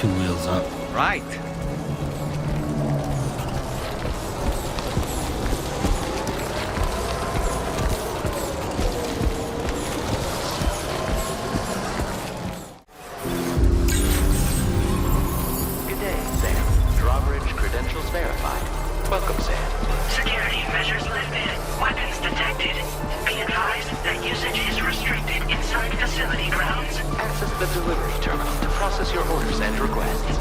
2 wheels up. Right. Good day, Sam. Drawbridge credentials verified. Welcome, Sam. Security measures lifted. Weapons detected. Be advised that usage is restricted inside facility grounds. Access the delivery terminal to process your orders and requests.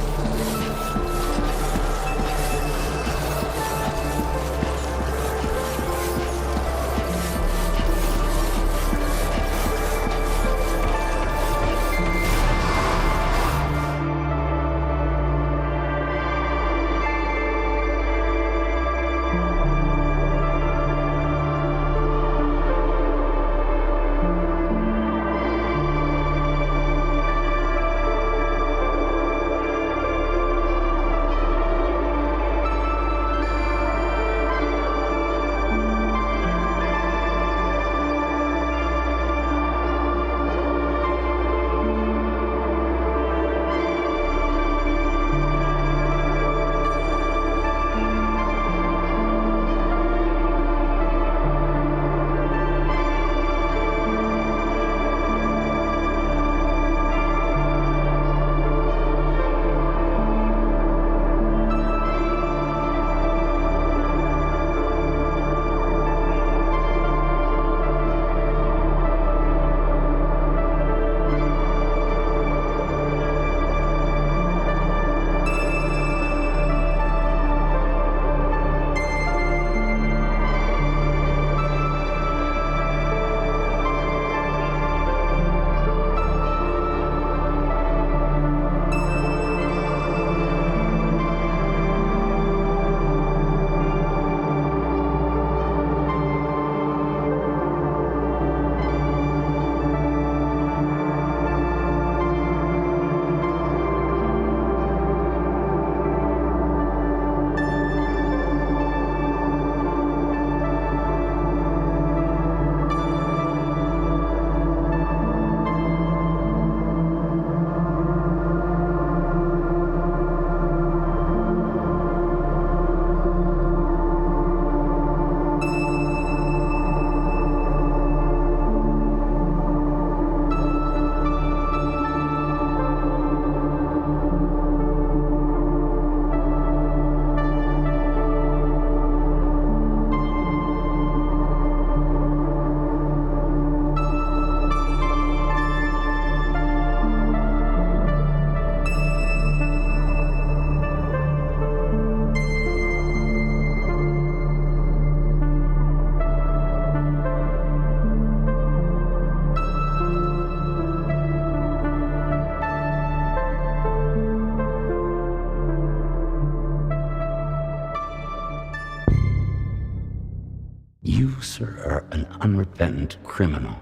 You, sir, are an unrepentant criminal,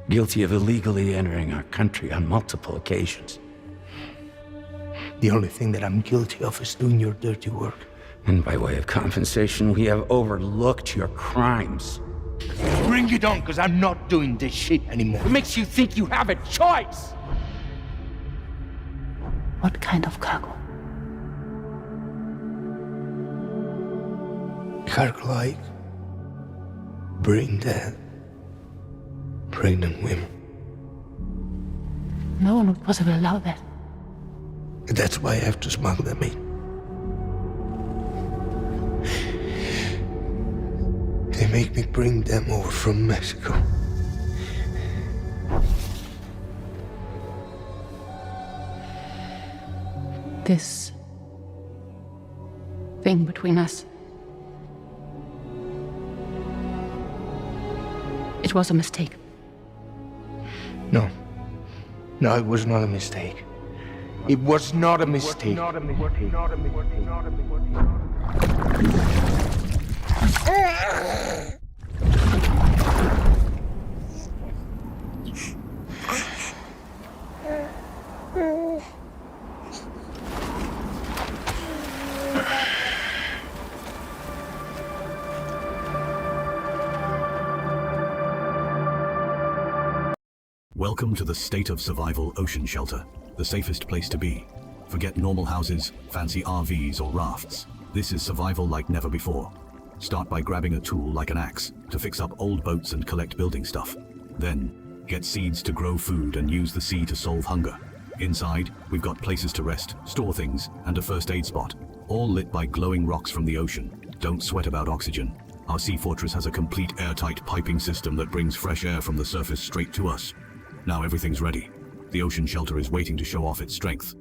guilty of illegally entering our country on multiple occasions. The only thing that I'm guilty of is doing your dirty work. And by way of compensation, we have overlooked your crimes. Bring it on, because I'm not doing this shit anymore. What makes you think you have a choice? What kind of cargo? Cargo like brain dead, pregnant women. No one would possibly allow that. That's why I have to smuggle them in. They make me bring them over from Mexico. This thing between us. It was a mistake. No. No, it was not a mistake. It was not a mistake. Welcome to the State of Survival Ocean Shelter, the safest place to be. Forget normal houses, fancy RVs, or rafts. This is survival like never before. Start by grabbing a tool like an axe to fix up old boats and collect building stuff. Then, get seeds to grow food and use the sea to solve hunger. Inside, we've got places to rest, store things, and a first aid spot, all lit by glowing rocks from the ocean. Don't sweat about oxygen. Our sea fortress has a complete airtight piping system that brings fresh air from the surface straight to us. Now everything's ready. The ocean shelter is waiting to show off its strength.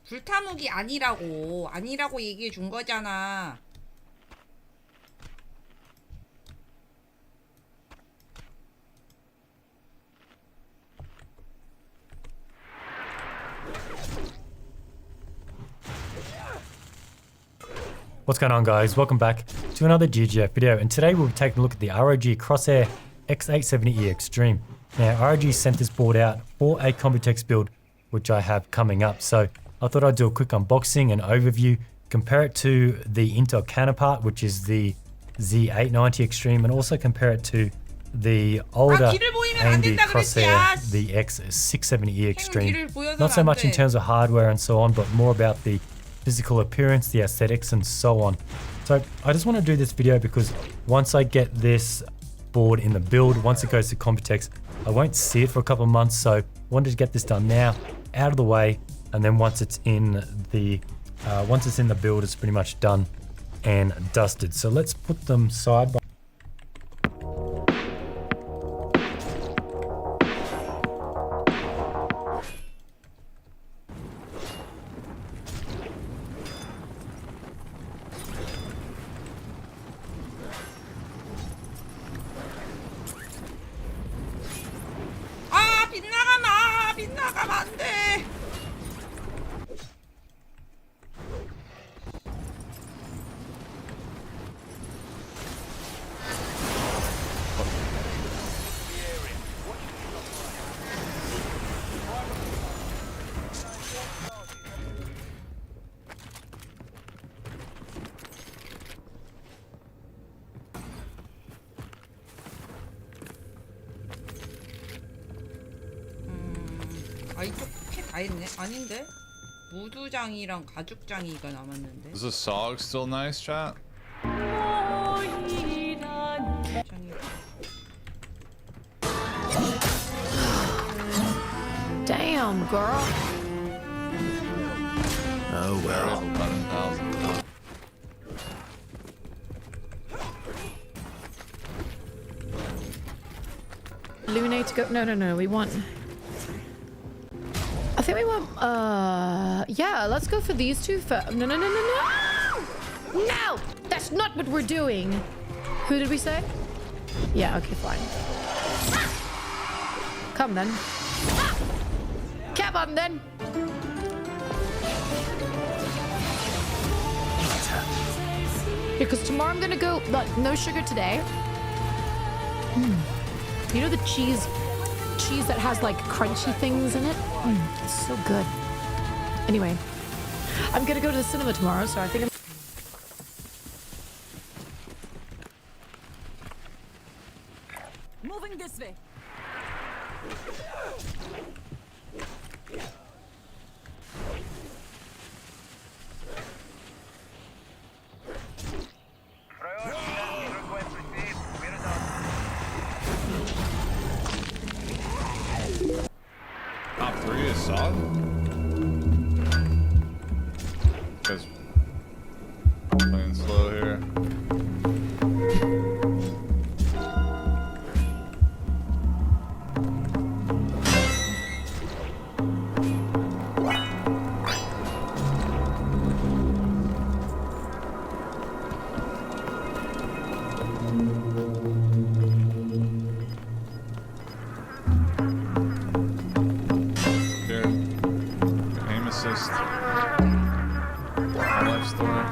불타무기 아니라고 얘기해 준 거잖아. What's going on, guys? Welcome back to another GGF video, and today we'll be taking a look at the ROG Crosshair X870E Extreme. Now, ROG sent this board out for a Computex build, which I have coming up, so I thought I'd do a quick unboxing and overview, compare it to the Intel counterpart, which is the Z890 Extreme, and also compare it to the older AMD Crosshair, the X670E Extreme. Not so much in terms of hardware and so on, but more about the physical appearance, the aesthetics, and so on. So I just want to do this video because once I get this board in the build, once it goes to Computex, I won't see it for a couple of months, so I wanted to get this done now, out of the way, and then once it's in the build, it's pretty much done and dusted. So let's put them side by 빗나가면 안 돼. 아, 이쪽 캐 다 했네? 아닌데? 무두장이랑 가죽장이가 남았는데. Is the SOG still nice, chat? 장이. Damn, girl. Oh well. 11,000. Illuminate to go. No. We want. I think we want. Yeah. Let's go for these two first. No. No! That's not what we're doing. Who did we say? Yeah. Okay. Fine. Come then. Come on then. Because tomorrow I'm gonna go. No sugar today. You know the cheese that has like crunchy things in it? It's so good. Anyway, I'm gonna go to the cinema tomorrow, so I think I'm... Moving this way. Top 3 is solid. Because playing slow here. Here, aim assist. My life story.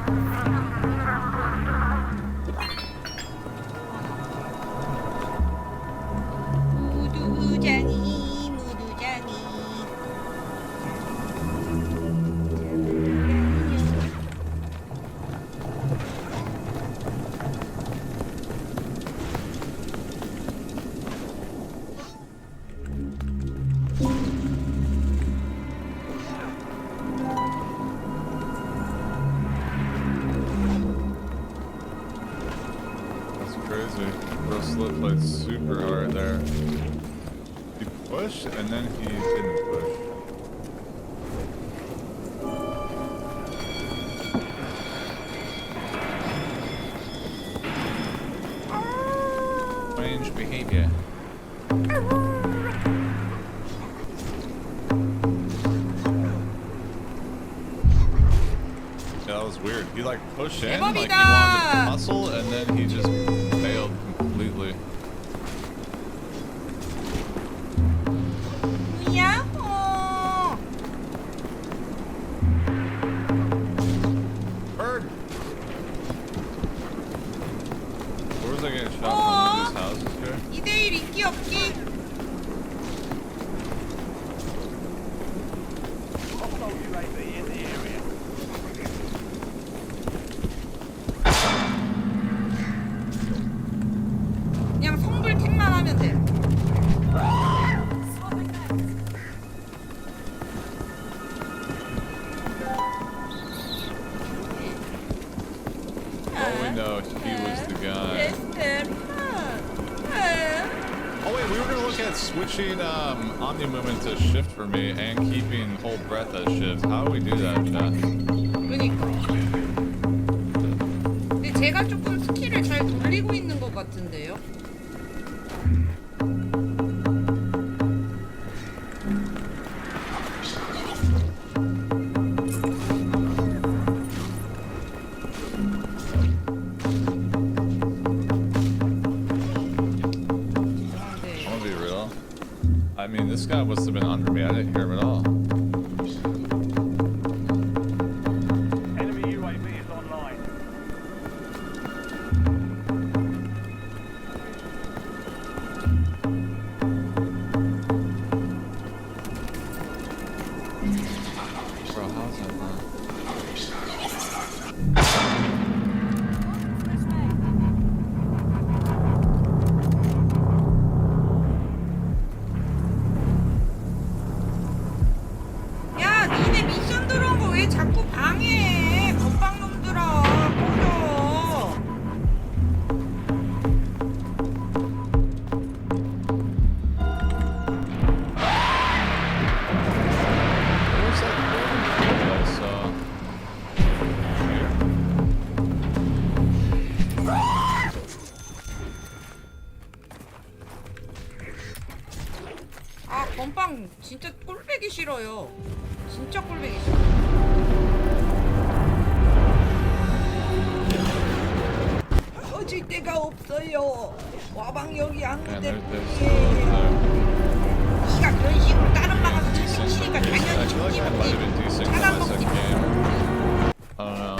무두장이 무두장이. That's crazy. Bro slip played super hard there. He pushed and then he didn't push. Strange behavior. Yeah, that was weird. He like pushed in, like he wanted to 대박이다. muscle, and then he just failed completely. 야호. Bird! Where was I getting shot from one of these houses here? 2대1 인기 없기. 그냥 성불팀만 하면 돼. Oh, we know he was the guy. Oh wait, we were gonna look at switching Omni movement to shift for me and keeping hold breath as shift. How do we do that, chat? 그니까. 근데 제가 조금 스킬을 잘 돌리고 있는 것 같은데요? I'm gonna be real. I mean, this guy must have been under me. I didn't hear him at all. Enemy UAV is online. Bro, how's that not? 야, 니네 미션 들어온 거 왜 자꾸 방해해? 건방놈들아, 꺼져. Where's that building that I saw? Here? 아, 건빵 진짜 꼴배기 싫어요. 진짜 꼴배기 싫어. 어질 데가 없어요. 와방역이 안 Man, 그대로 there's still over there. 니가 그런 식으로 다른 방에서 Decent, 치니까 but 당연히 I feel like I might have been decent in my 차단 second 먹지. game. I don't know.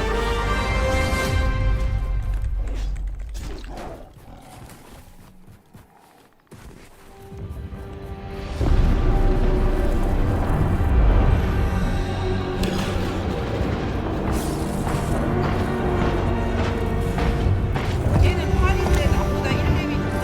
얘는 8인데 나보다 1렙인데.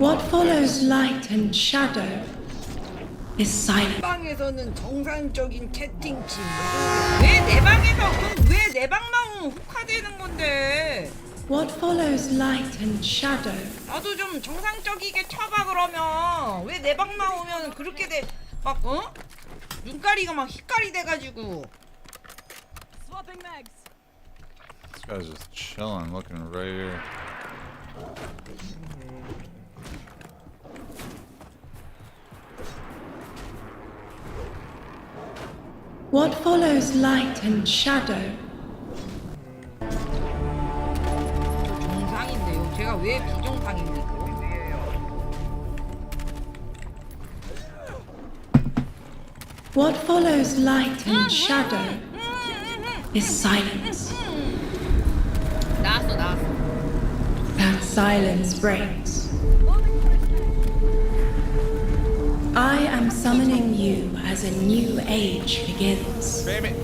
봐. follows light and shadow is silent. 방에서는 정상적인 채팅침. 왜 내 방에서 왜 내 방만 혹화되는 건데? What follows light and shadow 나도 좀 정상적이게 쳐봐 그러면. 왜 내 방만 오면 그렇게 돼? 막 어? 눈가리가 막 흰가리 돼가지고. This guy's just chilling, looking right here. What follows light and shadow 정상인데요. 제가 왜 비정상입니까? What follows light and shadow is silence. 나왔어. That silence breaks. I am summoning you as a new age begins. Baby.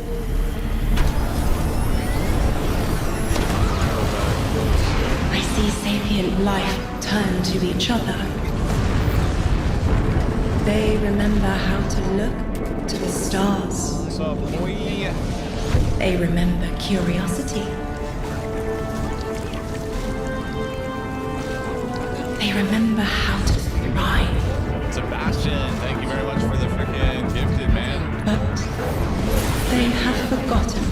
I see sapient life turn to each other. They remember how to look to the stars. What's up, boy? They remember curiosity. They remember how to thrive. Sebastian, thank you very much for the freaking gifted, man. But they have forgotten.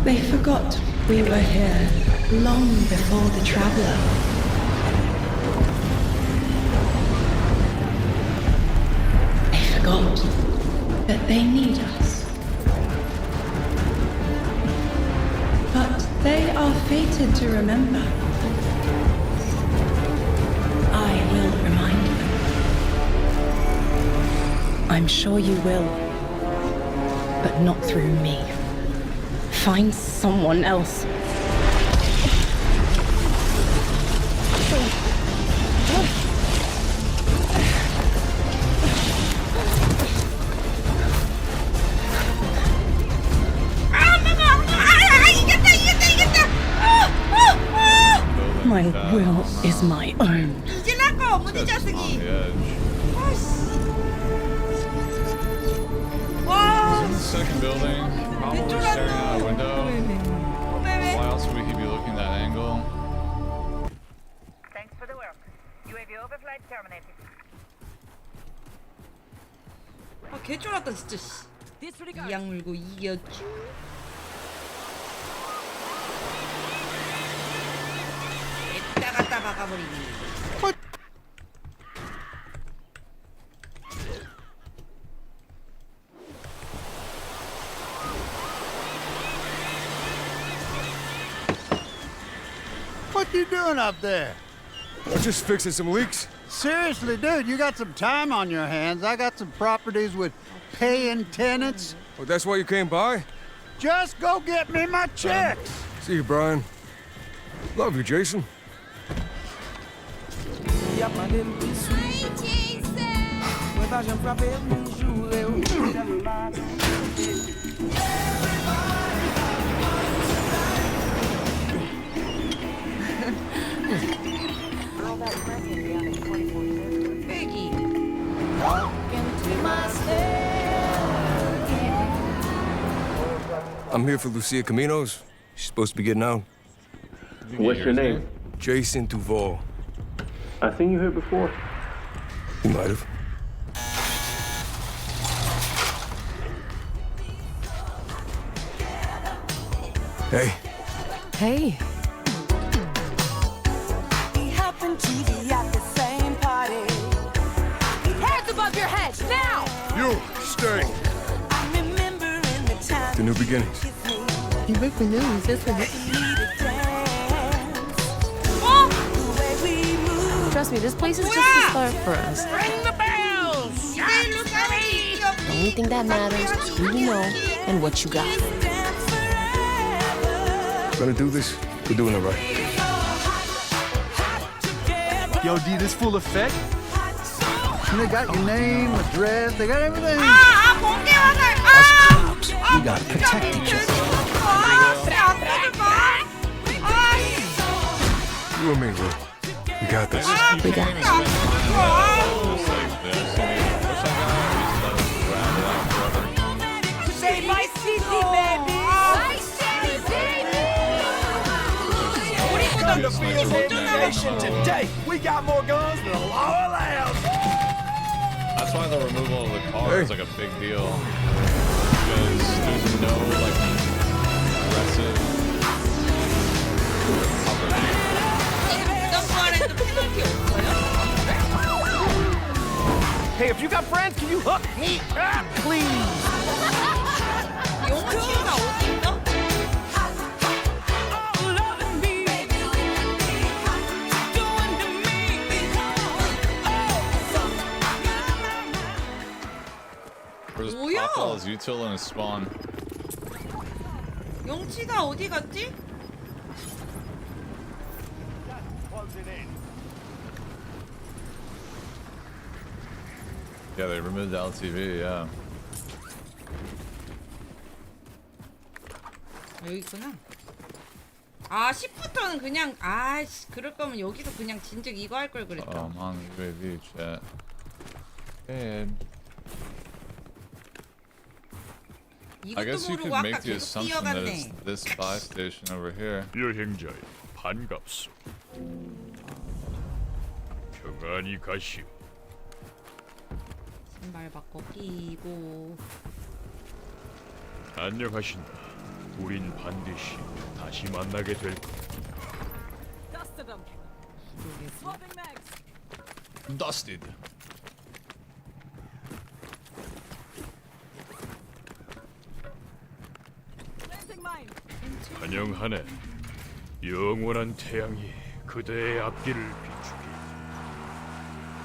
They forgot we were here long before the traveler. They forgot that they need us. But they are fated to remember. I will remind them. I'm sure you will, but not through me. Find someone else. My will is my own. 이질랄까 무지 자식이. On the edge. 와. In the second building, probably staring out a window. Why else would he be looking at that angle? Thanks for the work. UAV overflight terminated. 아 개쫄았다 진짜. 이악 물고 이겼죠. 에따 갖다 박아버리기. What you doing up there? I'm just fixing some leaks. Seriously, dude, you got some time on your hands. I got some properties with paying tenants. Oh, that's why you came by? Just go get me my checks. See you, Brian. Love you, Jason. 빼기. I'm here for Lucia Caminos. She's supposed to be getting out. What's your name? Jason Duval. I seen you here before. You might have. Hey. Hey. We happened to be at the same party. Hands above your head, now! You, stay. I remember in the time The new beginnings. You make me nervous, that's Trust me, this place is just the start for us. Ring the bells. The only thing that matters is who you know and what you got. Gonna do this, we're doing it right. Yo, D, this full effect? They got your name, address, they got everything. As cops, we gotta protect each other. You and me, Lou. We got this. We got it. Say my city, baby. Come to feel the nation today. We got more guns than the law allows. That's why the removal of the car is like a big deal. Because there's no like aggressive Hey, if you got friends, can you hook me up, please? 용치가 어딨어? Where's 뭐야? Popwell's util and his spawn? 용치가 어디 갔지? Yeah, they removed the LTV, yeah. 여기 있구나. 아 10부터는 그냥 아씨 그럴 거면 여기서 그냥 진즉 이거 할 걸 그랬다. I'm on the UAV chat. Good. I guess you could make the assumption that it's this buy station over here. 여행자의 반갑소. 평안히 가시오. 신발 바꿔 끼고. 안녕하신다. 우린 반드시 다시 만나게 될 거. Dusted. 환영하네. 영원한 태양이 그대의 앞길을 비추게.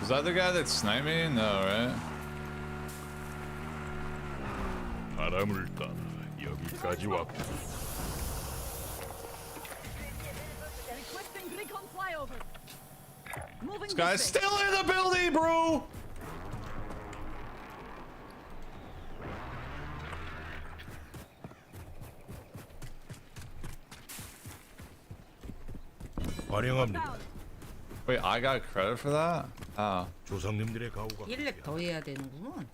Was that the guy that sniped me? No, right? 바람을 따라 여기까지 왔고. This guy's still in the building, bro! 환영합니다. Wait, I got credit for that? Oh. 조상님들의 가오가 1렙 더 해야 되는구먼.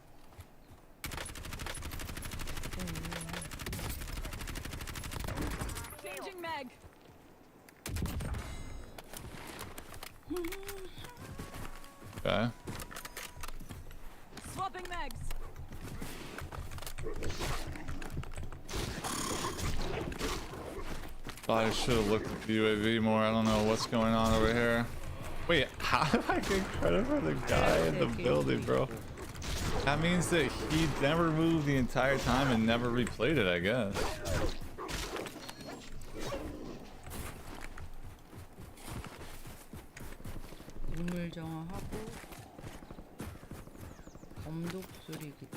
Changing mag. Okay. Swapping mags. Thought I should have looked at the UAV more. I don't know what's going on over here. Wait, how do I get credit for the guy in the building, bro? That means that he never moved the entire time and never replayed it, I guess. 인물 정화하고 검독 수리 기트.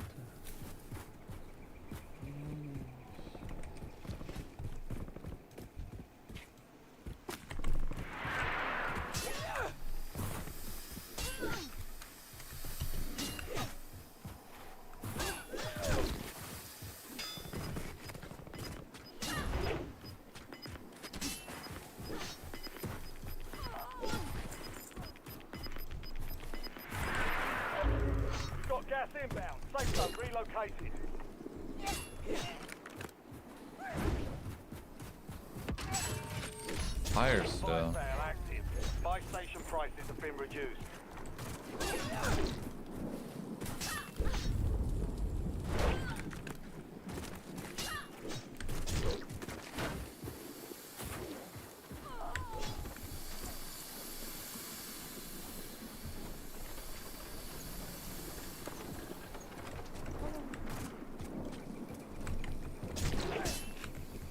Got gas inbound. Safe zone relocated. Fire still. Sale active. Buy station prices have been reduced.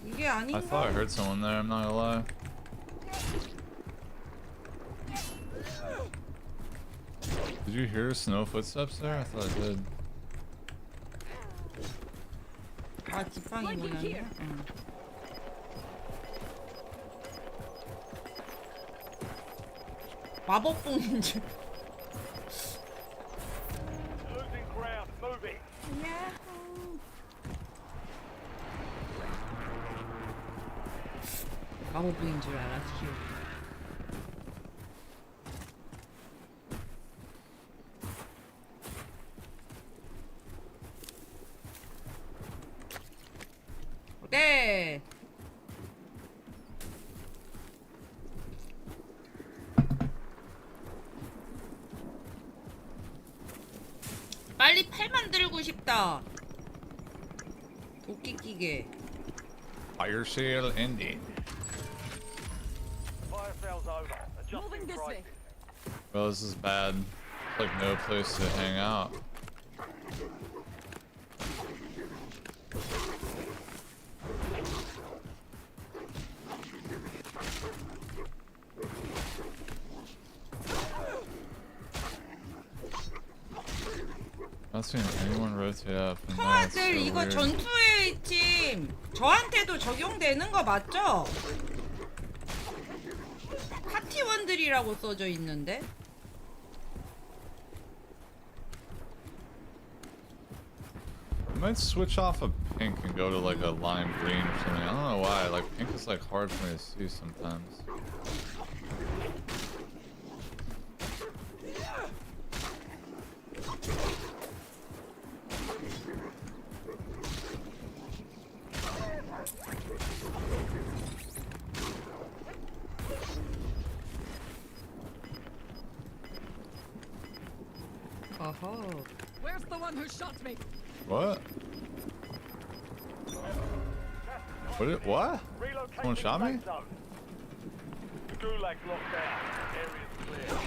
이게 I 아닌가? thought I heard someone there, I'm not gonna lie. Did you hear snow footsteps there? I thought I did. 아 지팡이 모양이야? 응. 마법봉인 줄. Losing ground. Moving. 마법봉인 줄 알았지. 네. 빨리 팔 만들고 싶다. 도끼 끼게. Fire sale ended. Moving this way. Well, this is bad. It's like no place to hang out. Not seeing anyone rotate up. and that's so 형아들 이거 weird. 전투의 팀 저한테도 적용되는 거 맞죠? 파티원들이라고 써져 있는데. I might switch off of pink and go to like a lime green or something. I don't know why. Like pink is like hard for me to see sometimes. 어허. Where's the one who shot me? What? What? Someone shot me? The Gulag's locked down. Area's clear.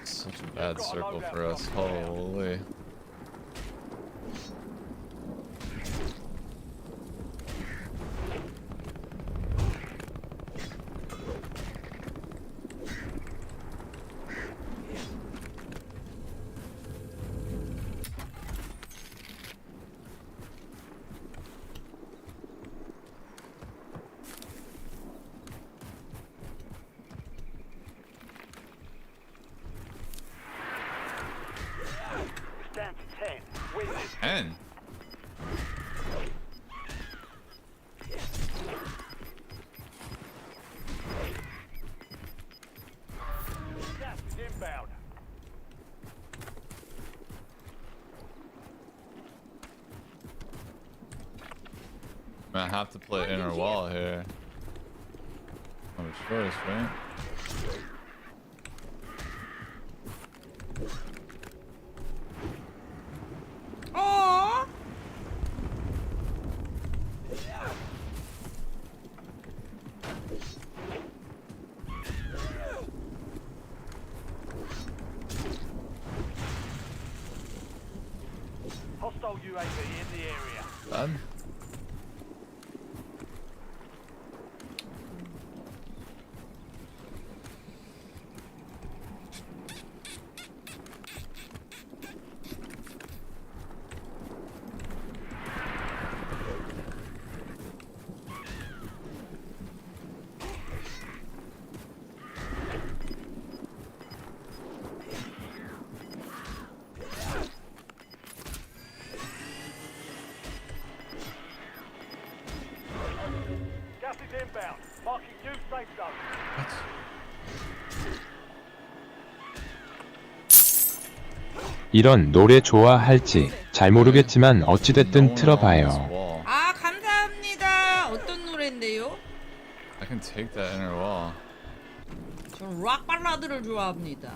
Such a bad circle for us. Holy. Stand to 10. Win this. 10? Gas is inbound. I have to play inner wall here. No choice, right? 어? Hostile UAV in the area. Bad. Gas is inbound. Marking new safe zone. 이런 노래 좋아할지 잘 모르겠지만 어찌됐든 틀어봐요. 아 감사합니다. 어떤 노래인데요? I can take that inner wall. 저는 락 발라드를 좋아합니다.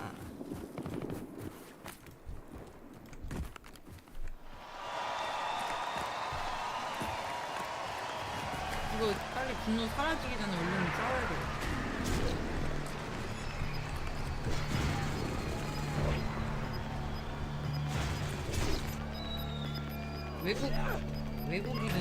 이거 빨리 분노 사라지기 전에 얼른 싸워야 돼. 외국인은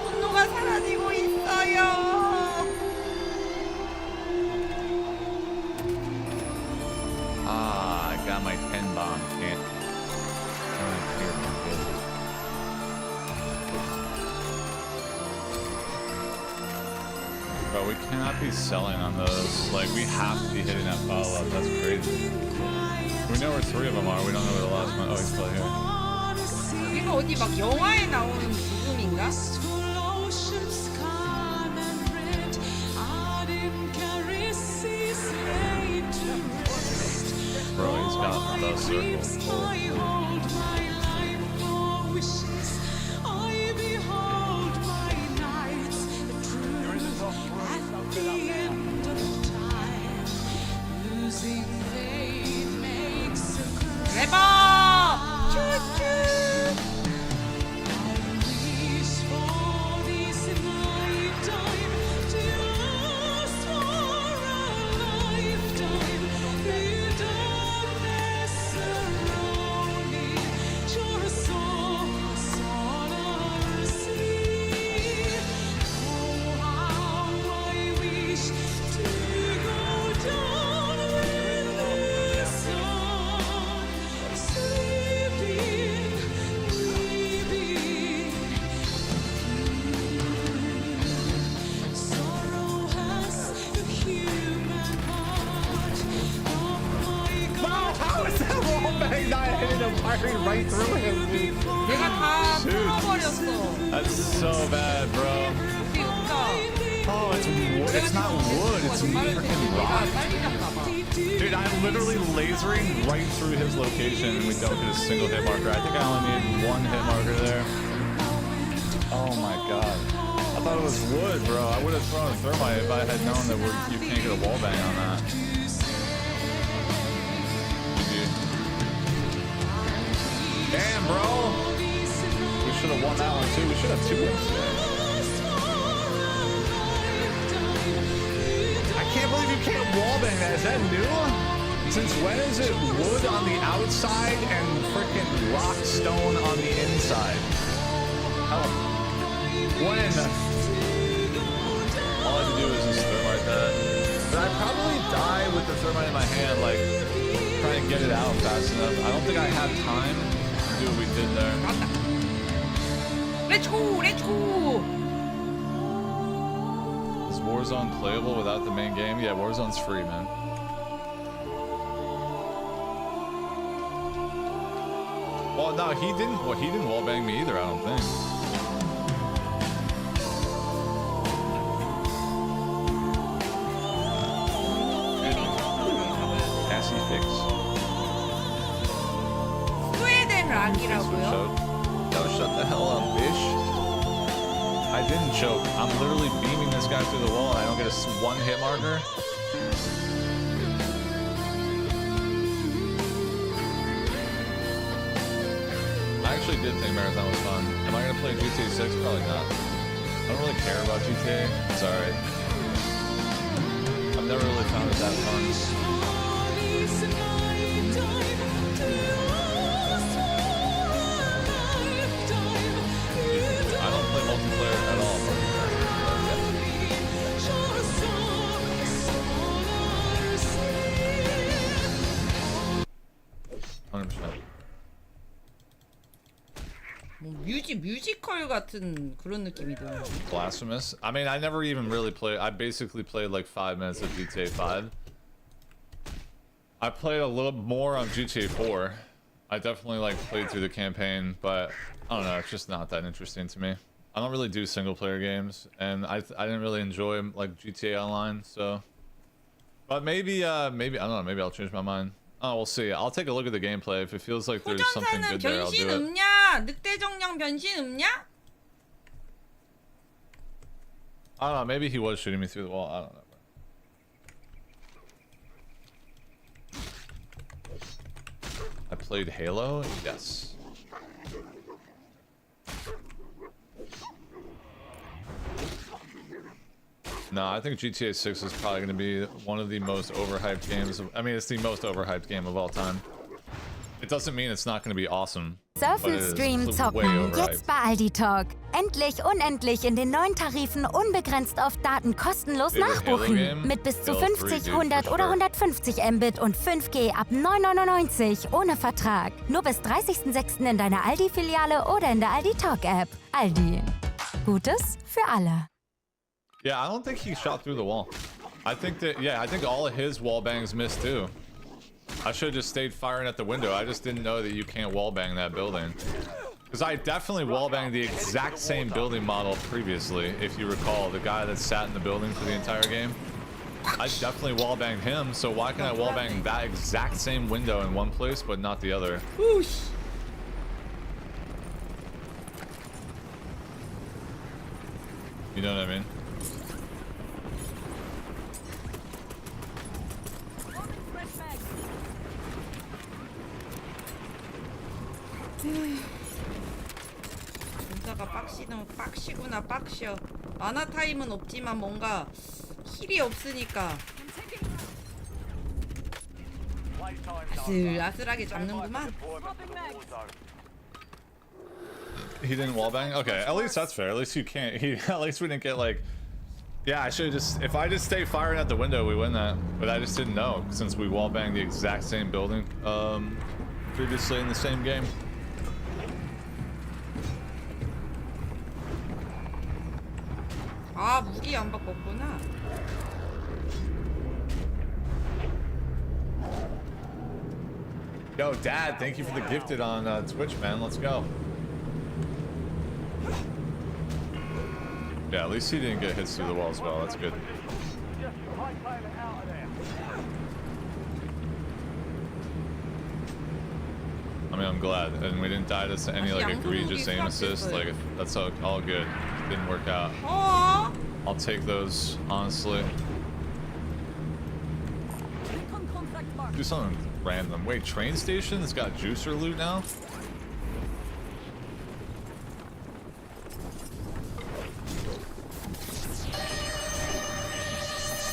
분노가 사라지고 있어요. Ah, I got my 10 bomb. Can't. I don't care about this. Bro, we cannot be selling on those. Like, we have to be hitting that follow-up. That's crazy. We know where 3 of them are. We don't know where the last one. Oh, he's still here. 이거 어디 막 영화에 나오는 부분인가? Bro, he's got the circle. 레버! 쭈쭈! Right through him, dude. 내가 다 풀어버렸어. That's so bad, bro. Oh, it's not wood, it's freaking rock. Dude, I'm literally lasering right through his location and we don't get a single hit marker. I think I only need 1 hit marker there. Oh my god. I thought it was wood, bro. I would have thrown a thermite if I had known that you can't get a wall bang on that. Damn, bro! We should have won that one too. We should have 2 wins today. I can't believe you can't wallbang that. Is that new? Since when is it wood on the outside and freaking rock stone on the inside? How? When? All I have to do is just thermite that. But I'd probably die with the thermite in my hand, like trying to get it out fast enough. I don't think I have time. Do what we did there. Let's go! Let's go! Is Warzone playable without the main game? Yeah, Warzone's free, man. Well, no, he didn't wallbang me either, I don't think. Cassie fix. 락이라고요? Yo, shut the hell up, bitch. I didn't choke. I'm literally beaming this guy through the wall and I don't get a 1 hit marker. I actually did think Marathon was fun. Am I gonna play GTA 6? Probably not. I don't really care about GTA. It's alright. I've never really found it that fun. Multiplayer at all. 100%. 뮤지컬 같은 그런 느낌이 들어요. Blasphemous. I mean, I never even really played. I basically played like 5 minutes of GTA 5. I played a little more on GTA 4. I definitely like played through the campaign, but I don't know. It's just not that interesting to me. I don't really do single player games, and I didn't really enjoy like GTA Online, so. But maybe I don't know. Maybe I'll change my mind. Oh, we'll see. I'll take a look at the gameplay. If it feels like there's something good there, I'll do it. 없냐? 늑대 정령 변신 없냐? I don't know. Maybe he was shooting me through the wall. I don't know. I played Halo. Yes. No, I think GTA 6 is probably going to be one of the most overhyped games. I mean, it's the most overhyped game of all time. It doesn't mean it's not going to be awesome. Surfen, streamen, zocken. Jetzt bei Aldi Talk. Endlich, unendlich in den neuen Tarifen unbegrenzt auf Daten kostenlos nachbuchen. Mit bis zu 50, 100 oder 150 Mbit und 5G ab 9,99 ohne Vertrag. Nur bis 30.06. in deiner Aldi-Filiale oder in der Aldi Talk App. Aldi. Gutes für alle. Yeah, I don't think he shot through the wall. I think that, yeah, I think all of his wall bangs missed too. I should have just stayed firing at the window. I just didn't know that you can't wall bang that building. Because I definitely wall banged the exact same building model previously, if you recall, the guy that sat in the building for the entire game. I definitely wall banged him, so why can I wall bang that exact same window in one place but not the other? Whoosh. You know what I mean? 군사가 빡시구나 빡셔. 마나 타임은 없지만 뭔가 힐이 없으니까 아슬아슬하게 잡는구만. He didn't wallbang? Okay, at least that's fair. At least you can't. At least we didn't get like. Yeah, I should have just. If I just stay firing at the window, we win that. But I just didn't know since we wallbanged the exact same building previously in the same game. 아, 무기 안 바꿨구나. Yo, Dad, thank you for the gifted on Twitch, man. Let's go. Yeah, at least he didn't get hits through the wall as well. That's good. I mean, I'm glad. And we didn't die to any like egregious aim assist. Like, that's all good. Didn't work out. I'll take those, honestly. Do something random. Wait, train station has got juicer loot now?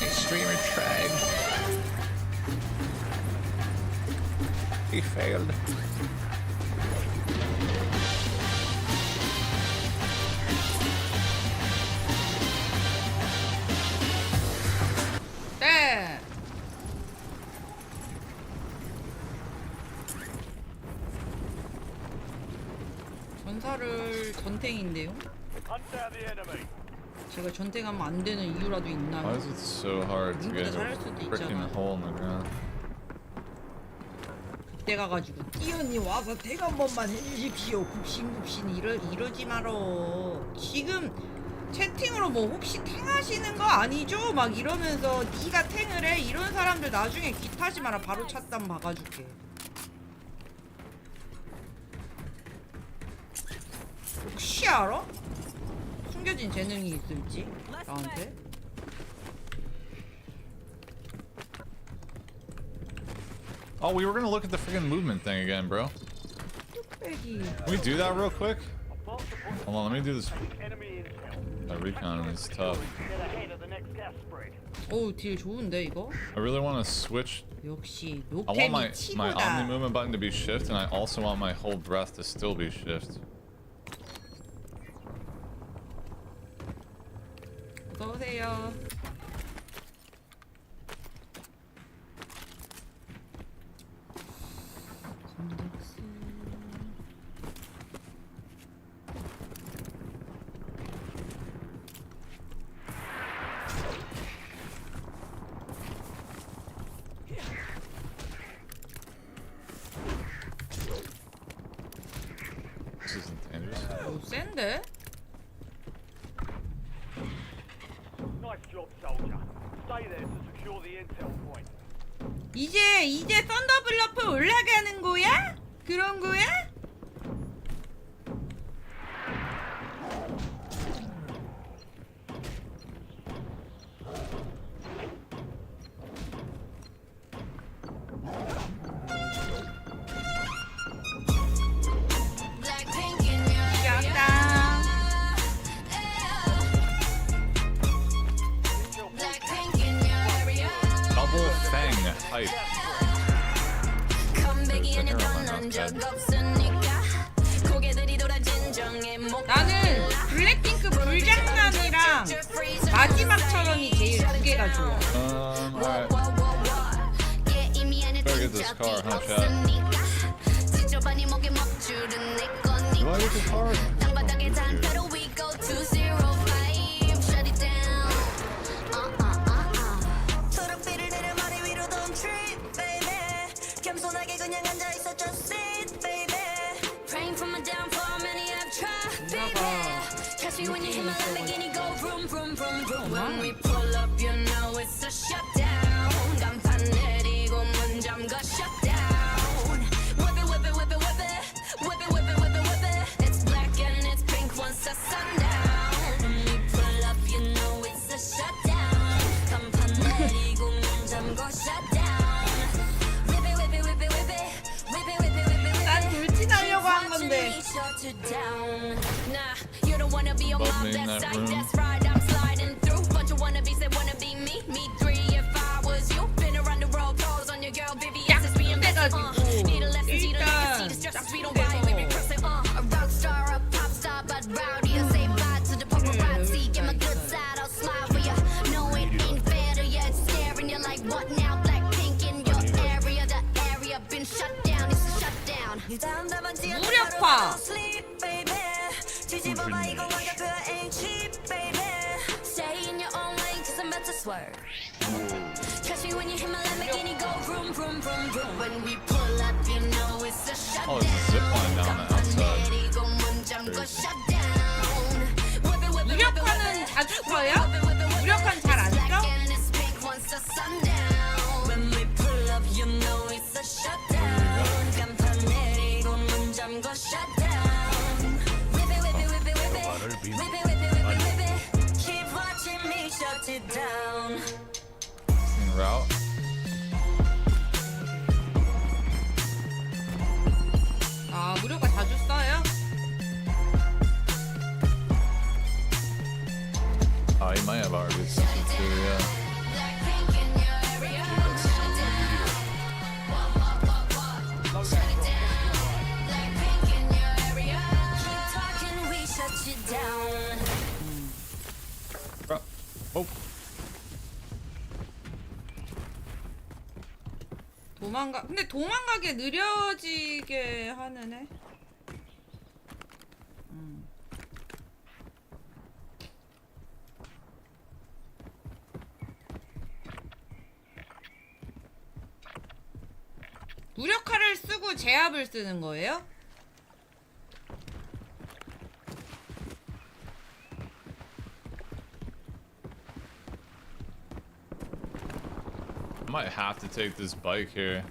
Extremer tried. He failed. 네. 전사를 전탱인데요? 제가 전탱하면 안 되는 이유라도 있나요? Why is it so hard to get a freaking hole in the ground? 그때 가가지고 띠언니 와서 탱 한 번만 해주십시오. 굽신굽신 이러지 말어. 지금 채팅으로 뭐 혹시 탱 하시는 거 아니죠? 막 이러면서 네가 탱을 해 이런 사람들 나중에 기타지 마라. 바로 찻담 박아줄게. 혹시 알아? 숨겨진 재능이 있을지 나한테? Oh, we were gonna look at the freaking movement thing again, bro. Can we do that real quick? Hold on, let me do this. That recon is tough. 오, 딜 좋은데 이거? I really want to switch. 역시 I want 노캠이 my 치고다. omni movement button to be shift, and I also want my hold breath to still be shift. 어서오세요. This isn't dangerous. 오, 센데? 이제 썬더블러프 올라가는 거야? 그런 거야? Double Fang hype. 나는 블랙핑크 불장난이랑 마지막처럼이 제일 두 개가 좋아. Alright. Better get this car, huh, chat? Do I get this car? 느낌이 있어가지고. When we pull up, you know it's a shutdown. 간판 내리고 문 잠가 shutdown. Whip it, whip it, whip it, whip it. Whip it, whip it, whip it, whip it. It's black and it's pink once the sundown. When we pull up, you know it's a shutdown. 간판 내리고 문 잠가 shutdown. Whip it, whip it, whip it, whip it. Whip it, whip it, whip it, whip it. 난 돌진하려고 한 건데. Nah, you don't wanna be on my best side. That's right, I'm sliding through. Bunch of wannabes that wanna be me. Me three if I was you. Been around the world, pose on your girl, VVS is being need a lesson, see the legacy, the stress we don't buy. We be pressing a rock star, a pop star, but rowdy. I say bye to the paparazzi. Give my good side, I'll smile for ya. No, it ain't fair to ya. It's staring you like what now? Blackpink in your area. The area been shut down. It's a shutdown. 무력화. 뒤집어봐 이거 완벽해 ain't cheap baby. Stay in your own lane cause I'm about to swerve. Catch me when you hit my Lamborghini go vroom vroom vroom vroom. When we pull up you know it's a shutdown. Oh, it's a zip line down the outside. 내리고 문 잠궈 shutdown. 무력화는 자주 써요? 무력화는 잘 안 써? Once the sundown. When we pull up you know it's a shutdown. 간판 내리고 문 잠궈 shutdown. Whip it, whip it, whip it, whip it. Keep watching me shut it down. Route. 아, 무력화 자주 써요? Oh, he might have already sent it too, yeah. 어. 근데 도망가게 느려지게 하는 애? 무력화를 쓰고 제압을 쓰는 거예요? I might have to take this bike here.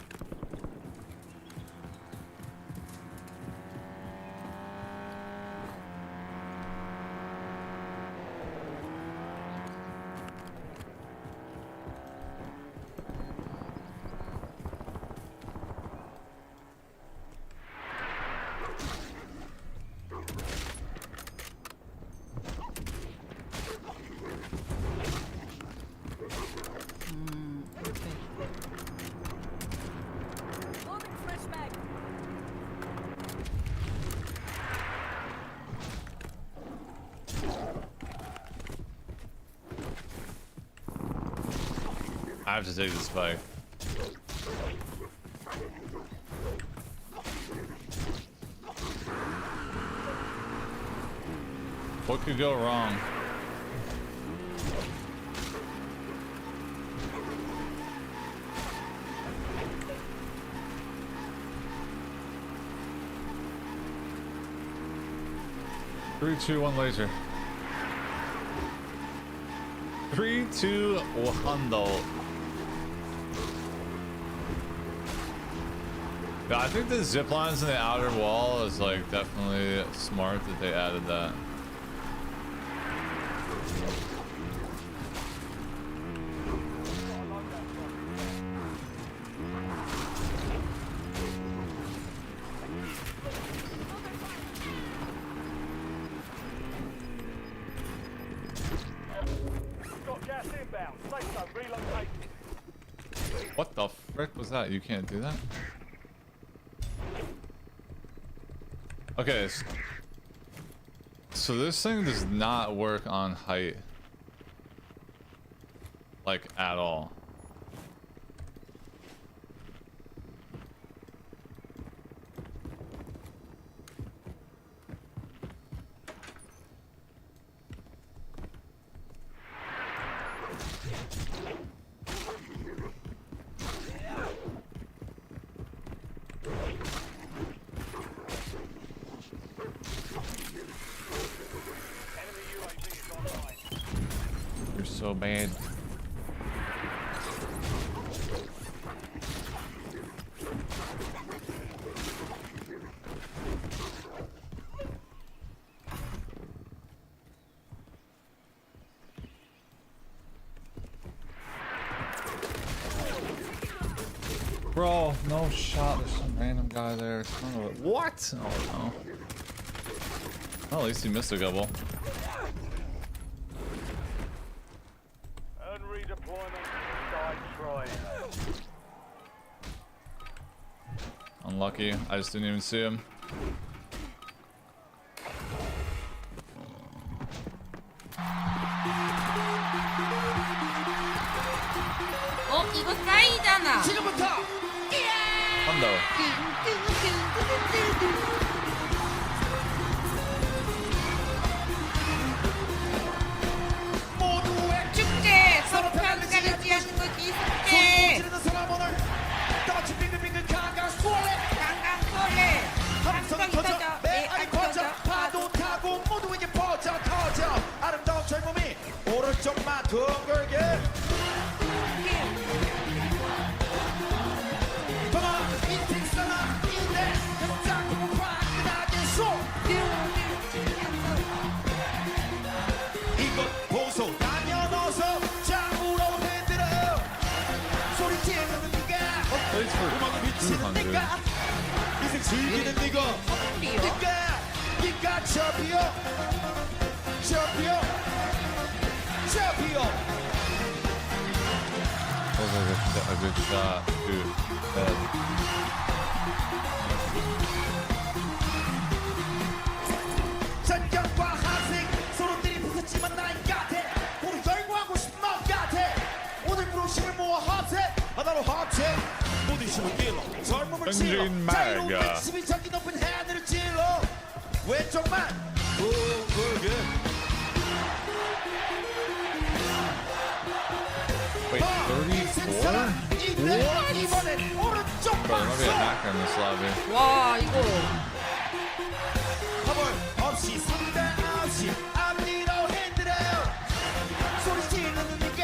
I have to take this bike. What could go wrong? Three, two, one, laser. 3, 2, 1, though. Yeah, I think the zip lines in the outer wall is like definitely smart that they added that. What the frick was that? You can't do that? Okay, so this thing does not work on height. Like, at all. so bad. Bro, no shot. There's some random guy there. Son of a... What? Oh no. Well, at least he missed a couple. And redeployment. Die trying. Unlucky. I just didn't even see him. 이거 싸이잖아. 지금부터 한다. 모두의 축제. 서로 편가르지 하는 거지. 축제. 지르는 사람 오늘 떠치 빙글빙글 강강 수월해 강강 수월해. 함성이 터져 메아리 퍼져 파도 타고 모두에게 퍼져 터져 아름다운 젊음이 오른쪽만 둥글게 이것 보소 남녀노소 짱으로 흔들어 소리 지르는 네가 음악에 미치는 네가 인생 즐기는 네가 네가 저피요 저피요 저피요. That was like a good shot, dude. 전경과 하생 서로들이 부서지만 나인 같아 우리 열광하고 싶은 마음 같아 오늘 부르심을 모아 하세 하나로 합체 모든 힘을 길러 젊음을 질러 자유로운 백심이 저기 높은 하늘을 찔러 왼쪽만 둥글게 Wait, 34? What? 이번엔 오른쪽만 Bro, there might be a hacker in this lobby. 와 이거. 허벌 없이 상대 없이 앞뒤로 흔들어 소리 지르는 네가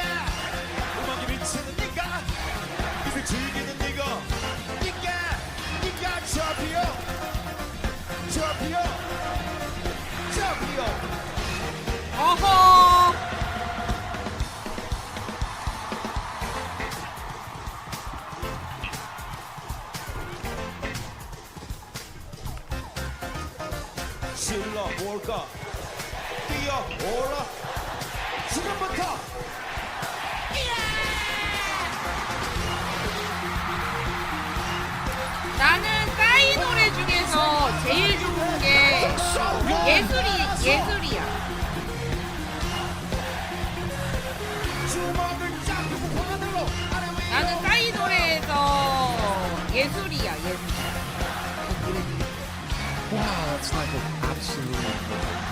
음악에 미치는 네가 인생 즐기는 네가 네가 저피요 저피요 저피요 어허. 질러볼까 뛰어올라 지금부터 나는 싸이 노래 중에서 제일 좋은 게 예술이야. 주먹을 잡고 하늘로 나는 싸이 노래에서 예술이야 예술. Wow, that's like absolutely perfect.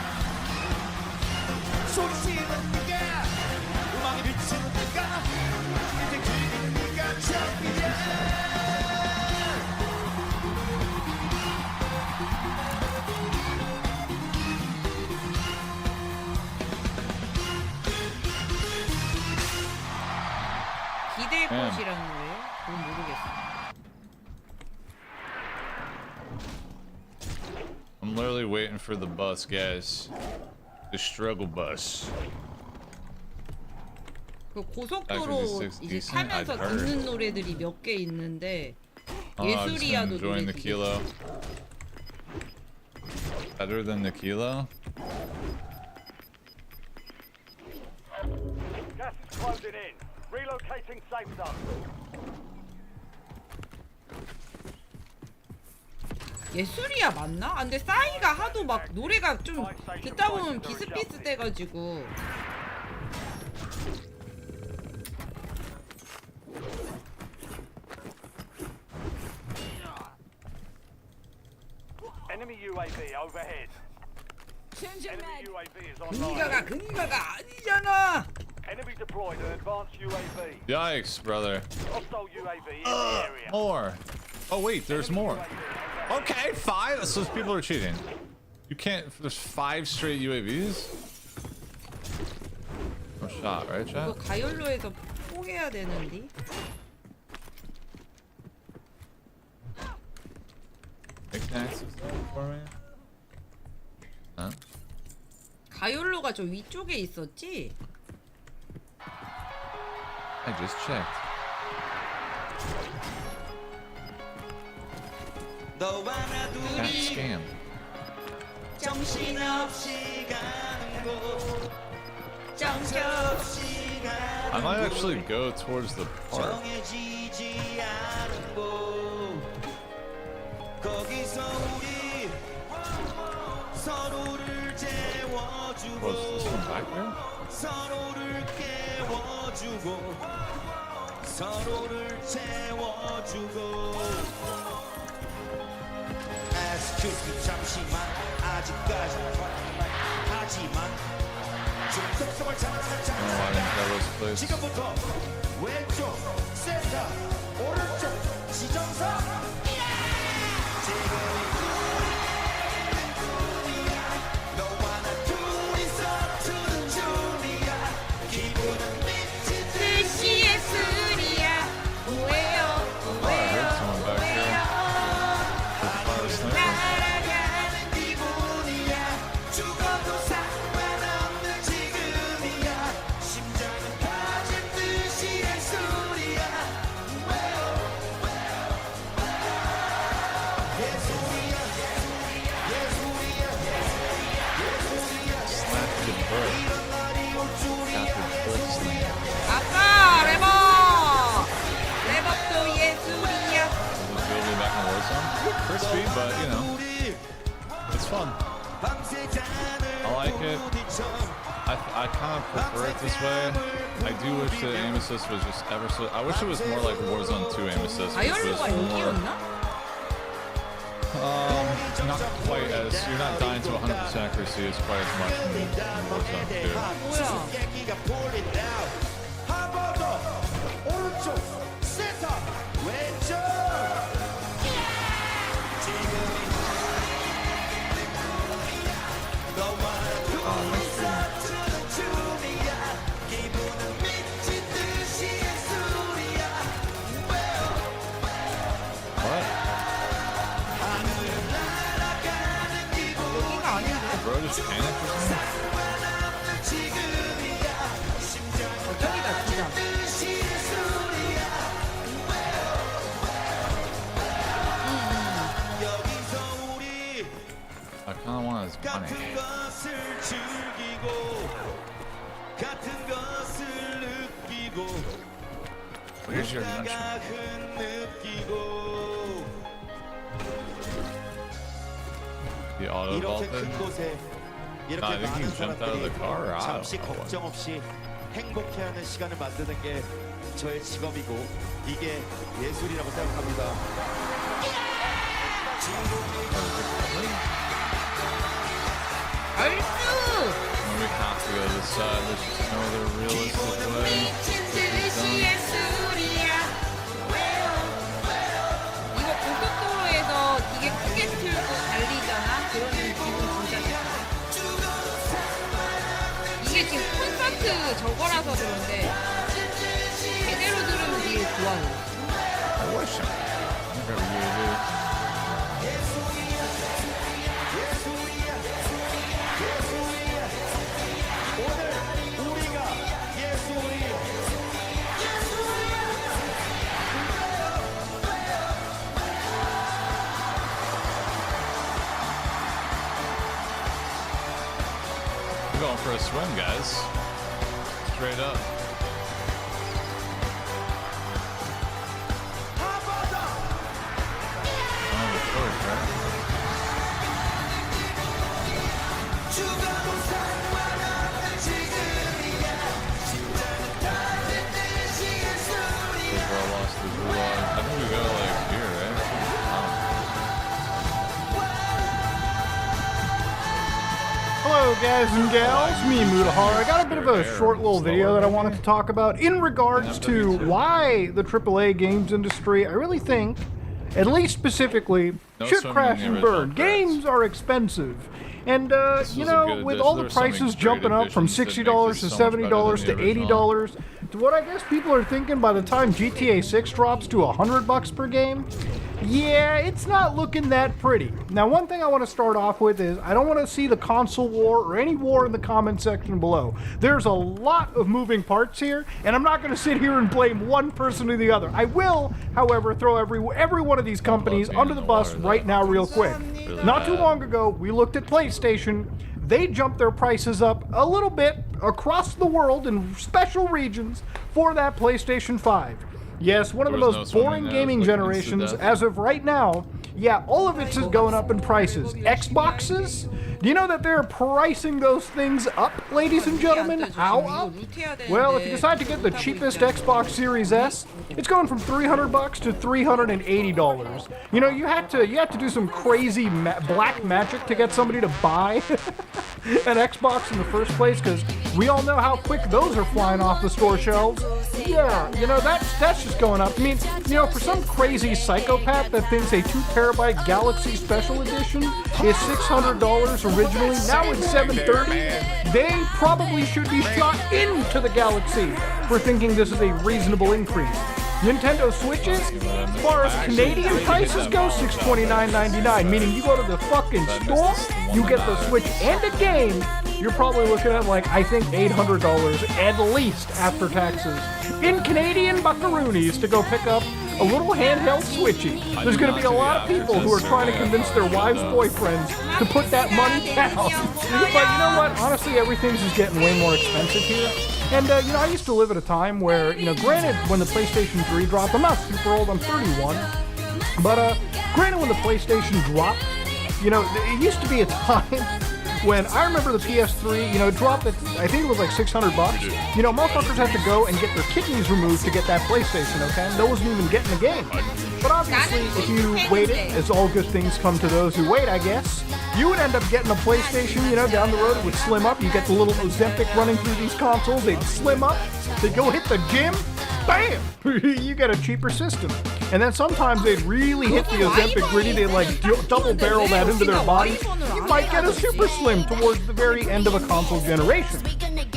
소리 지르는 네가 음악에 미치는 네가 인생 즐기는 네가 저피야 기댈 곳이라는 거예요? 그건 모르겠어. I'm literally waiting for the bus, guys. The struggle bus. 그 고속도로 이제 타면서 듣는 노래들이 몇 개 있는데 예술이야도 enjoying the 노래지. kilo. Better than the kilo? Gas is closing in. Relocating safe zone. 예술이야 맞나? 아, 근데 싸이가 하도 막 노래가 좀 듣다 보면 비슷비슷해가지고. Enemy UAV overhead. Enemy UAV is 근거가 online. 근거가 아니잖아. Enemy deployed an advanced UAV. Yikes, brother. Hostile UAV in the area. More. Oh wait, there's more. Okay, 5. So those people are cheating. You can't. There's 5 straight UAVs. Oh shit. shot, right, 이거 chat? 가열로에서 포개야 되는데. Pickaxe for me? Huh? 가열로가 저 위쪽에 있었지? I just checked. Cat scam. 정신없이 가는 곳 정신없이 I might actually go towards the park. 정해지지 않은 곳 거기서 우리 서로를 Was 재워주고 this one back there? 서로를 깨워주고 서로를 채워주고 Excuse me 잠시만 아직까지 하지만 좀 속성을 Oh, I didn't know this place. 지금부터 왼쪽 센터 오른쪽 지정사 지금 너와 나 둘이서 트는 줄이야 기분은 미친 듯이 예술이야 뭐예요 Oh, I heard someone back here. There's a sniper. 날아가는 기분이야 죽어도 상관없는 지금이야 심장은 가진 듯이 예술이야 예술이야 예술이야 Snatched the bird. 이런 날이 올 줄이야 Got the bird snatched. 아까 레버! 레버도 예술이야. This is building back in Warzone. Crispy, but you know, it's fun. I like it. I kind of prefer it this way. I do wish the aim assist was just ever so. I wish it was more like Warzone 2 aim assist. Which was 가열로가 more, 여기였나? not quite as you're not dying to 100% accuracy as quite as much in Warzone 2. 뭐야? 한번더 오른쪽 센터 왼쪽 Bro, just panicked or something? 저기다 진짜. I kind of want his money. 같은 것을 즐기고 같은 것을 느끼고 Where's your lunch? 내가 느끼고 The auto vault 이렇게 thing? 큰 곳에 이렇게 I think 많은 he jumped out of the 사람들이 car. I 잠시 don't know. 걱정 없이 행복해하는 시간을 만드는 게 저의 직업이고 이게 예술이라고 생각합니다. 얼쑤! When we have to go to this side, there's just no other realistic way. 미친 듯이 예술이야. 이거 고속도로에서 이게 크게 틀고 달리잖아? 그러면 기분 진짜 좋아. 이게 지금 콘서트 저거라서 그런데 제대로 들으면 되게 좋아. I wish I never really do. 오늘 우리가 예술이 We're going for a swim, guys. Straight up. Oh, the first, right? 죽어도 상관없는 지금이야 심장은 타는 듯이 예술이야 So far, I lost the gulag. I think we go like here, right? Hello guys and gals, me Mutahar. I got a bit of a short little video that I wanted to talk about in regards to why the AAA games industry, I really think, at least specifically, No should swimming crash in the and burn. original Crabs. Games are expensive. And, This you was a know, good with addition. all the There's so many prices great jumping up from additions that $60 make to this so much better $70 to than the $80 to what I guess people are thinking by the time GTA 6 drops to $100 per game. Yeah, it's not looking that pretty. Now, one thing I want to start off with is I don't want to see the console war or any war in the comment section below. There's a lot of moving parts here, and I'm not going to sit here and blame one person or the other. I will, however, throw every one of these companies under the bus right now real quick. Not too long ago, we looked at PlayStation. They jumped their prices up a little bit across the world in special regions for that PlayStation 5. Yes, one of the most boring gaming generations as of right now. Yeah, all of it's just going up in prices. Xboxes? Do you know that they're pricing those things up, ladies and gentlemen? How up? Well, if you decide to get the cheapest Xbox Series S, it's going from $300 to $380. You know, you had to do some crazy black magic to get somebody to buy an Xbox in the first place, because we all know how quick those are flying off the store shelves. Yeah, you know, that's just going up. I mean, you know, for some crazy psychopath that thinks a 2TB Galaxy Special Edition is $600 originally, now it's $730, they probably should be shot into the galaxy for thinking this is a reasonable increase. Nintendo Switches, as far as Canadian prices go, $629.99, meaning you go to the fucking store, you get the Switch and a game, you're probably looking at like, I think $800 at least after taxes. In Canadian buckaroonies to go pick up a little handheld Switchy. There's going to be a lot of people who are trying to convince their wives' boyfriends to put that money down. But you know what? Honestly, everything's just getting way more expensive here. And, you know, I used to live at a time where, you know, granted, when the PlayStation 3 dropped, I'm not super old, I'm 31. But, granted, when the PlayStation dropped, you know, it used to be a time when I remember the PS3, you know, it dropped at, I think it was like $600. You know, motherfuckers had to go and get their kidneys removed to get that PlayStation, okay? That wasn't even getting the game. But obviously, if you waited, as all good things come to those who wait, I guess, you would end up getting a PlayStation, you know, down the road. It would slim up. You get the little Ozempic running through these consoles. They'd slim up. They'd go hit the gym. Bam! You get a cheaper system. And then sometimes they'd really hit the Ozempic gritty. They'd like double barrel that into their body. You might get a super slim towards the very end of a console generation.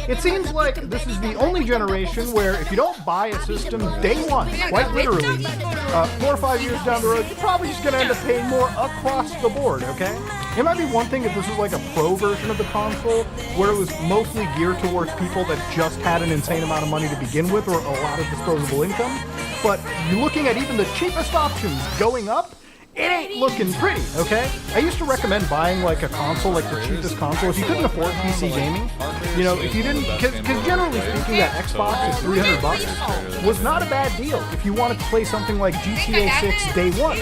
It seems like this is the only generation where if you don't buy a system day one, quite literally, 4 or 5 years down the road, you're probably just going to end up paying more across the board, okay? It might be one thing if this was like a pro version of the console, where it was mostly geared towards people that just had an insane amount of money to begin with, or a lot of disposable income. But you're looking at even the cheapest options going up, it ain't looking pretty, okay? I used to recommend buying like a console, like the cheapest console, if you couldn't afford PC gaming. You know, if you didn't, because generally speaking, that Xbox at $300 was not a bad deal if you wanted to play something like GTA 6 day one.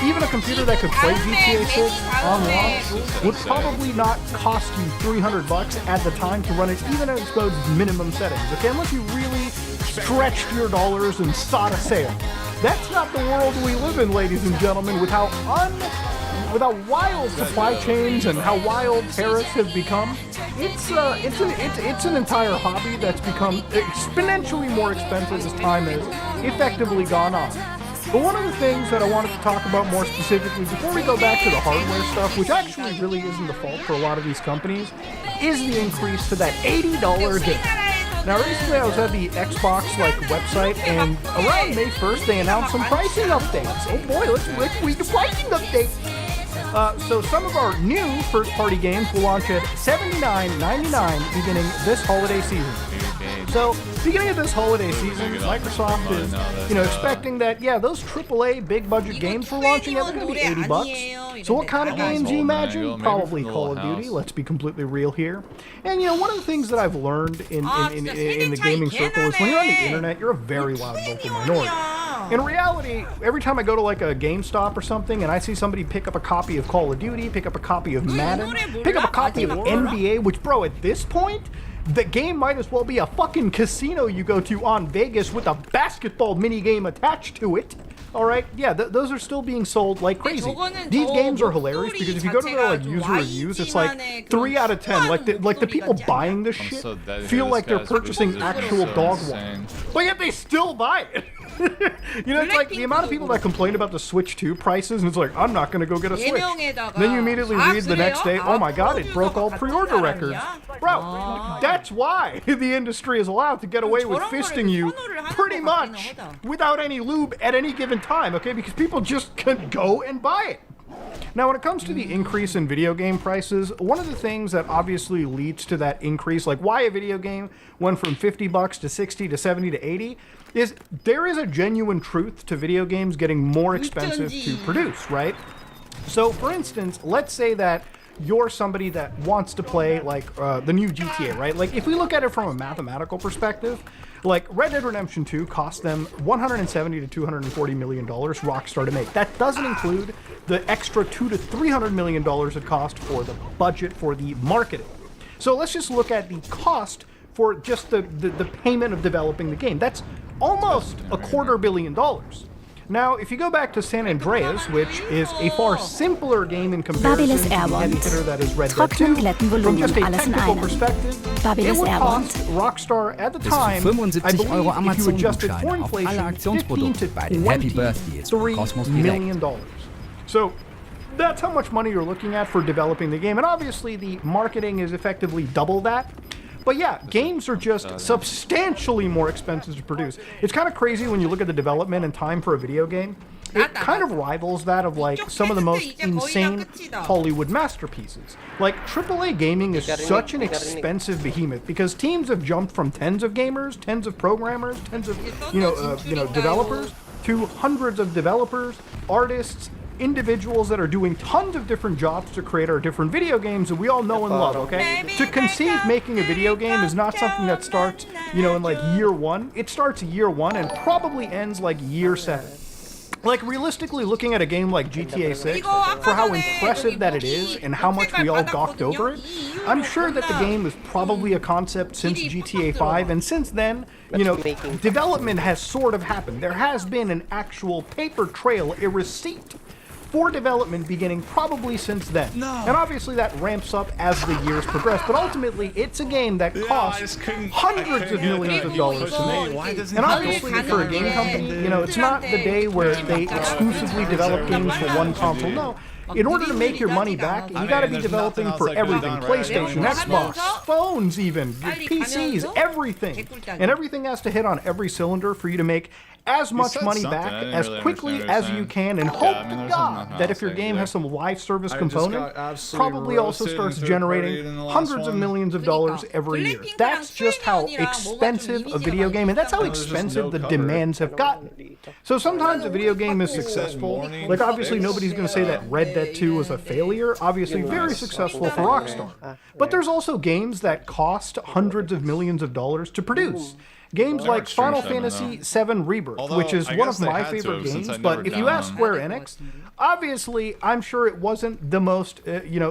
Even a computer that could play GTA 6 on launch would probably not cost you $300 at the time to run it, even at its most minimum settings, okay? Unless you really stretched your dollars and sought a sale. That's not the world we live in, ladies and gentlemen, with how wild supply chains and how wild tariffs have become. It's an entire hobby that's become exponentially more expensive as time has effectively gone on. But one of the things that I wanted to talk about more specifically before we go back to the hardware stuff, which actually really isn't the fault for a lot of these companies, is the increase to that $80 game. Now, recently I was at the Xbox website, and around May 1st they announced some pricing updates. Oh boy, let's read the pricing update. So some of our new first-party games will launch at $79.99 beginning this holiday season. So, beginning of this holiday season, Microsoft is, you know, expecting that, yeah, those AAA big-budget games we're launching, yeah, they're going to be $80. So what kind of games do you imagine? Probably Call of Duty, let's be completely real here. And, you know, one of the things that I've learned in the gaming circle is when you're on the internet, you're a very loud vocal minority. In reality, every time I go to like a GameStop or something and I see somebody pick up a copy of Call of Duty, pick up a copy of Madden, pick up a copy of NBA, which, bro, at this point, the game might as well be a fucking casino you go to on Vegas with a basketball minigame attached to it. Alright, yeah, those are still being sold like crazy. These games are hilarious because if you go to their like user reviews, it's like 3 out of 10. Like the people buying this shit feel like they're purchasing actual dog water. But yet they still buy it. You know, it's like the amount of people that complain about the Switch 2 prices, and it's like, I'm not going to go get a Switch. Then you immediately read the next day, oh my god, it broke all pre-order records. Bro, that's why the industry is allowed to get away with fisting you pretty much without any lube at any given time, okay? Because people just can go and buy it. Now, when it comes to the increase in video game prices, one of the things that obviously leads to that increase, like why a video game went from $50 to 60 to 70 to 80, is there is a genuine truth to video games getting more expensive to produce, right? So, for instance, let's say that you're somebody that wants to play like the new GTA, right? Like if we look at it from a mathematical perspective, like Red Dead Redemption 2 cost them $170 to $240 million Rockstar to make. That doesn't include the extra $200 to $300 million it cost for the budget for the marketing. So let's just look at the cost for just the payment of developing the game. That's almost $250 million. Now, if you go back to San Andreas, which is a far simpler game in comparison to the heavy hitter that is Red Dead 2, from just a technical perspective, it would cost Rockstar at the time, I believe, if you adjusted for inflation, $15 to $23 million. So that's how much money you're looking at for developing the game, and obviously the marketing is effectively double that. But yeah, games are just substantially more expensive to produce. It's kind of crazy when you look at the development and time for a video game. It kind of rivals that of like some of the most insane Hollywood masterpieces. Like AAA gaming is such an expensive behemoth because teams have jumped from tens of gamers, tens of programmers, tens of developers to hundreds of developers, artists, individuals that are doing tons of different jobs to create our different video games that we all know and love, okay? To conceive making a video game is not something that starts, in like year one. It starts year one and probably ends like year 7. Like realistically looking at a game like GTA 6, for how impressive that it is and how much we all gawked over it, I'm sure that the game is probably a concept since GTA 5, and since then, development has sort of happened. There has been an actual paper trail, a receipt for development beginning probably since then. And obviously that ramps up as the years progress, but ultimately it's a game that costs hundreds of millions of dollars to make. And obviously for a game company, it's not the day where they exclusively develop games for one console. No. In order to make your money back, you gotta be developing for everything. PlayStation, Xbox, phones even, PCs, everything. And everything has to hit on every cylinder for you to make as much money back as quickly as you can, and hope to God that if your game has some live service component, probably also starts generating hundreds of millions of dollars every year. That's just how expensive a video game, and that's how expensive the demands have gotten. So sometimes a video game is successful, like obviously nobody's going to say that Red Dead 2 was a failure, obviously very successful for Rockstar. But there's also games that cost hundreds of millions of dollars to produce. Games like Final Fantasy VII Rebirth, which is one of my favorite games, but if you ask Square Enix, obviously I'm sure it wasn't the most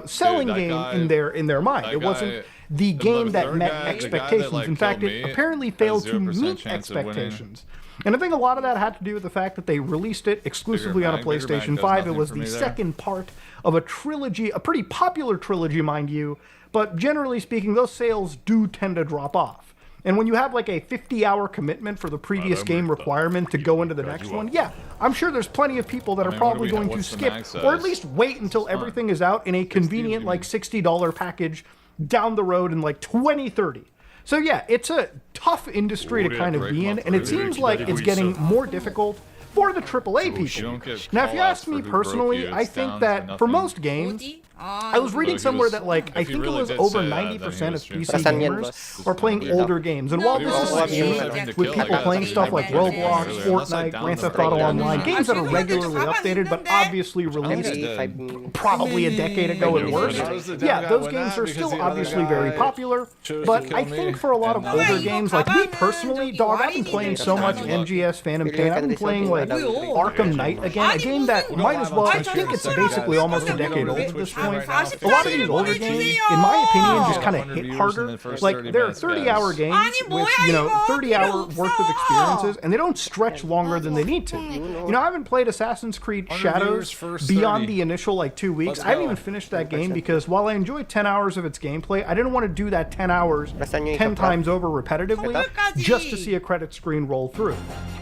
selling game in their mind. It wasn't the game that met expectations. In fact, it apparently failed to meet expectations. And I think a lot of that had to do with the fact that they released it exclusively on a PlayStation 5. It was the second part of a trilogy, a pretty popular trilogy, mind you, but generally speaking, those sales do tend to drop off. And when you have like a 50-hour commitment for the previous game requirement to go into the next one, yeah, I'm sure there's plenty of people that are probably going to skip, or at least wait until everything is out in a convenient like $60 package down the road in like 2030. So yeah, it's a tough industry to kind of be in, and it seems like it's getting more difficult for the AAA people. Now, if you ask me personally, I think that for most games, I was reading somewhere that like I think it was over 90% of PC gamers are playing older games, and while this is skewed with people playing stuff like Roblox, Fortnite, Grand Theft Auto Online, games that are regularly updated but obviously released probably a decade ago at worst, yeah, those games are still obviously very popular. But I think for a lot of older games, like me personally, dog, I've been playing so much MGS Phantom Pain. I've been playing like Arkham Knight again, a game that might as well, I think it's basically almost a decade old at this point. A lot of these older games, in my opinion, just kind of hit harder. Like, there are 30-hour games with, 30-hour worth of experiences, and they don't stretch longer than they need to. I haven't played Assassin's Creed Shadows beyond the initial, 2 weeks. I haven't even finished that game because while I enjoyed 10 hours of its gameplay, I didn't want to do that 10 hours 10 times over repetitively just to see a credit screen roll through.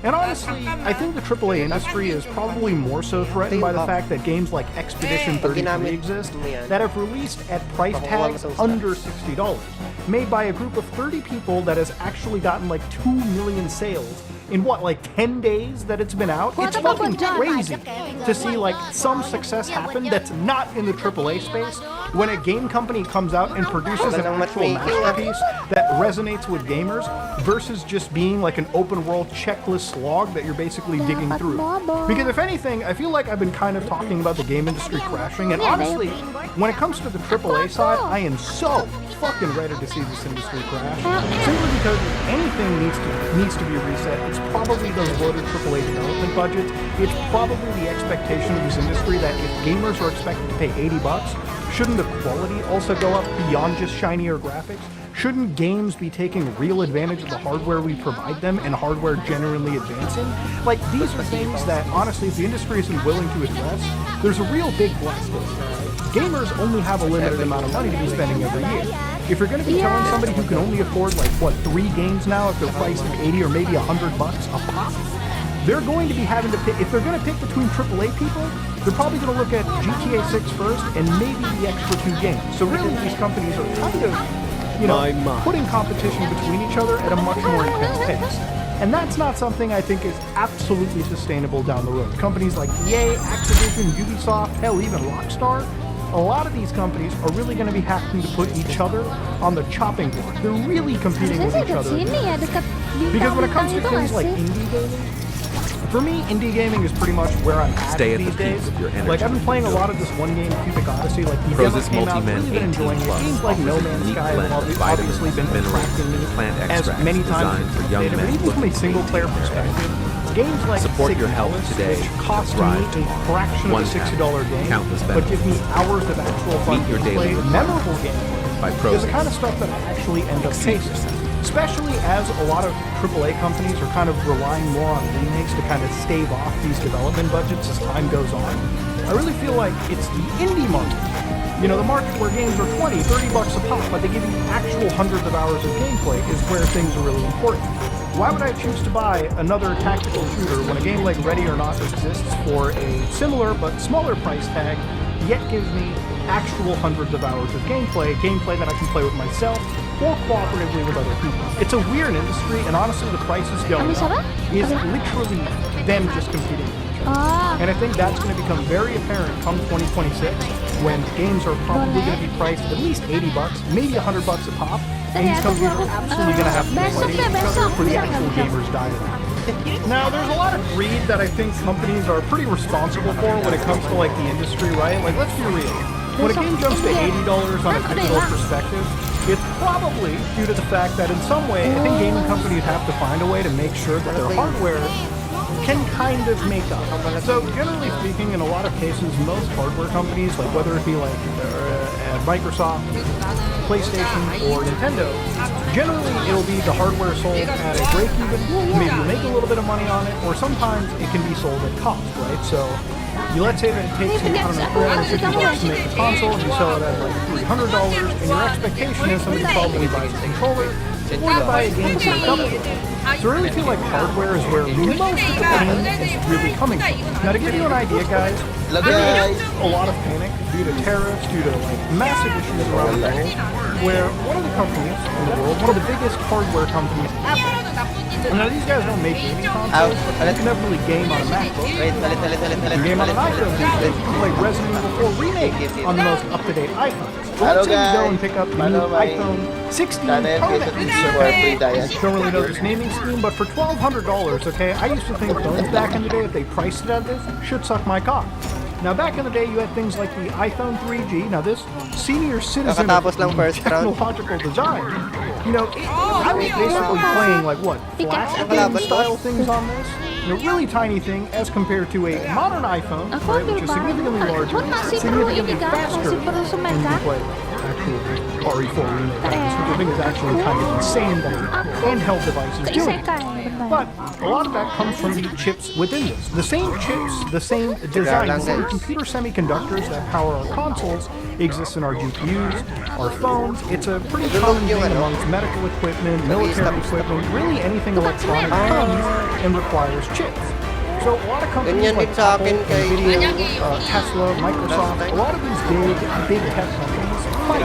And honestly, I think the AAA industry is probably more so threatened by the fact that games like Expedition 33 exist that have released at price tags under $60, made by a group of 30 people that has actually gotten like 2 million sales in what, like 10 days that it's been out? It's fucking crazy to see like some success happen that's not in the AAA space when a game company comes out and produces an actual masterpiece that resonates with gamers versus just being like an open world checklist slog that you're basically digging through. Because if anything, I feel like I've been kind of talking about the game industry crashing, and honestly, when it comes to the AAA side, I am so fucking ready to see this industry crash. Simply because if anything needs to be reset, it's probably those bloated AAA development budgets. It's probably the expectation of this industry that if gamers are expected to pay $80, shouldn't the quality also go up beyond just shinier graphics? Shouldn't games be taking real advantage of the hardware we provide them and hardware genuinely advancing? Like, these are things that, honestly, if the industry isn't willing to address, there's a real big blacklist. Gamers only have a limited amount of money to be spending every year. If you're going to be telling somebody who can only afford, like, what, 3 games now if they're priced like 80 or maybe $100 a pop, they're going to be having to pick, if they're going to pick between AAA people, they're probably going to look at GTA 6 first and maybe the extra 2 games. So really, these companies are kind of, putting competition between each other at a much more intense pace. And that's not something I think is absolutely sustainable down the road. Companies like EA, Activision, Ubisoft, hell, even Rockstar, a lot of these companies are really going to be having to put each other on the chopping block. They're really competing with each other. Because when it comes to things like indie gaming, for me, indie gaming is pretty much where I'm at these days. Like, I've been playing a lot of this one game, Cubic Odyssey. Like, the demo came out, really been enjoying it. Games like No Man's Sky have obviously been attracting me as many times as it's been. But even from a single-player perspective, games like Support your health today. which cost me a fraction of a $60 game, but give me hours of actual fun gameplay, memorable gameplay, is the kind of stuff that I actually end up chasing. Especially as a lot of AAA companies are kind of relying more on remakes to kind of stave off these development budgets as time goes on. I really feel like it's the indie market. You know, the market where games are $20, $30 a pop, but they give you actual hundreds of hours of gameplay is where things are really important. Why would I choose to buy another tactical shooter when a game like Ready or Not exists for a similar but smaller price tag, yet gives me actual hundreds of hours of gameplay that I can play with myself or cooperatively with other people? It's a weird industry, and honestly, the prices going up is literally them just competing with each other. And I think that's going to become very apparent come 2026, when games are probably going to be priced at least $80, maybe $100 a pop, and these companies are absolutely going to have to be fighting each other for the actual gamers' dialogue. Now, there's a lot of greed that I think companies are pretty responsible for when it comes to, like, the industry, right? Like, let's be real. When a game jumps to $80 on a digital perspective, it's probably due to the fact that in some way, I think gaming companies have to find a way to make sure that their hardware can kind of make up. So generally speaking, in a lot of cases, most hardware companies, like whether it be like Microsoft, PlayStation, or Nintendo, generally it'll be the hardware sold at a break-even, maybe you make a little bit of money on it, or sometimes it can be sold at cost, right? So let's say that it takes you, I don't know, $450 to make a console, you sell it at like $300, and your expectation is somebody probably buys a controller, or you buy a game for double. So I really feel like hardware is where most of the pain is really coming from. Now, to give you an idea, guys, there is a lot of panic due to tariffs, due to like massive issues around the world, where one of the companies in the world, one of the biggest hardware companies, Apple. Now, these guys don't make gaming consoles, but you can definitely game on a MacBook. You can game on an iPhone. You can play Resident Evil 4 Remake on the most up-to-date iPhones. So let's say you go and pick up the new iPhone 16 Pro Max. Don't really know this naming scheme, but for $1,200, okay, I used to think phones back in the day, if they priced it at this, should suck my cock. Now, back in the day, you had things like the iPhone 3G. Now, this senior citizen of technological design, you know, I was basically playing, like, what, flash game-style things on this? You know, really tiny thing as compared to a modern iPhone, right, which is significantly larger, significantly faster, and you can play actual RE4 remake games, which I think is actually kind of insane that handheld devices do it. But a lot of that comes from the chips within this. The same chips, the same design, the same computer semiconductors that power our consoles exist in our GPUs, our phones. It's a pretty common thing amongst medical equipment, military equipment, really anything electronic comes and requires chips. So a lot of companies like Apple, Nvidia, Tesla, Microsoft, a lot of these big tech companies fight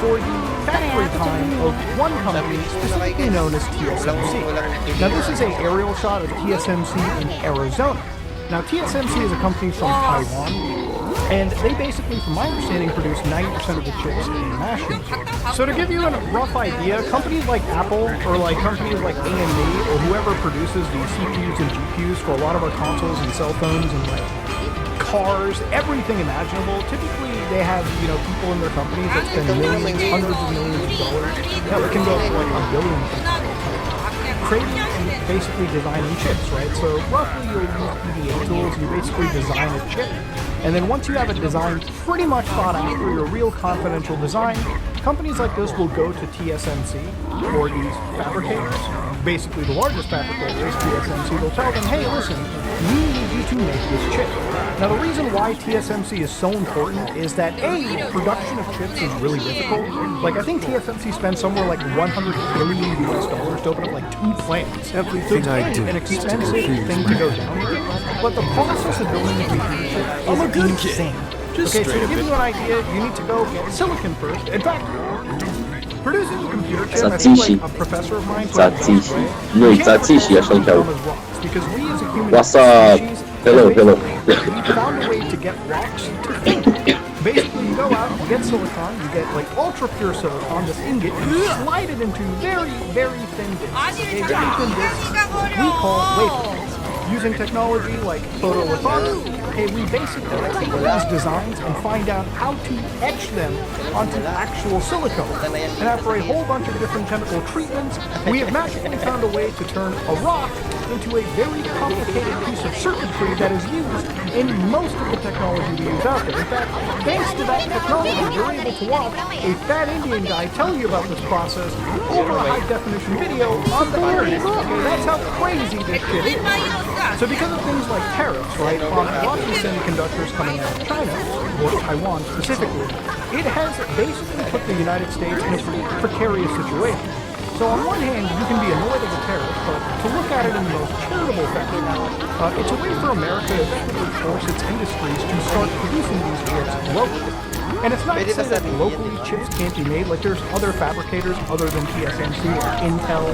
for the factory time of one company specifically known as TSMC. Now this is an aerial shot of TSMC in Arizona. Now TSMC is a company from Taiwan, and they basically, from my understanding, produce 90% of the chips in mass use. So to give you a rough idea, companies like Apple or like companies like AMD or whoever produces the CPUs and GPUs for a lot of our consoles and cell phones and like cars, everything imaginable, typically they have, you know, people in their companies that spend millions, hundreds of millions of dollars, that can go for like $1 billion creating and basically designing chips, right? So roughly you'll use EDA tools, you basically design a chip, and then once you have a design pretty much thought out for your real confidential design, companies like this will go to TSMC or these fabricators, basically the largest fabricators, TSMC, they'll tell them, hey listen, we need you to make this chip. Now the reason why TSMC is so important is that A, production of chips is really difficult. Like I think TSMC spends somewhere like $100 billion to open up like 2 plants. So it's an expensive thing to go down here, but the process of building a computer chip is insane. Okay, so to give you an idea, you need to go get silicon first. In fact, producing a computer chip, I think like a professor of mine told me, because we as a human species, hello. we found a way to get rocks to think. Basically, you go out, you get silicon, you get like ultra pure silicon, this ingot, and you slide it into very, very thin discs. Okay, very thin discs we call wafers. Using technology like photolithography, okay, we basically take these designs and find out how to etch them onto actual silicone. And after a whole bunch of different chemical treatments, we have magically found a way to turn a rock into a very complicated piece of circuitry that is used in most of the technology we use out there. In fact, thanks to that technology, you're able to watch a fat Indian guy tell you about this process over a high-definition video on the internet. Okay, that's how crazy this shit is. So because of things like tariffs, right, on lots of semiconductors coming out of China, or Taiwan specifically, it has basically put the United States in a pretty precarious situation. So on one hand, you can be annoyed at the tariff, but to look at it in the most charitable fashion, it's a way for America to effectively force its industries to start producing these chips locally. And it's not to say that locally chips can't be made, like there's other fabricators other than TSMC, like Intel,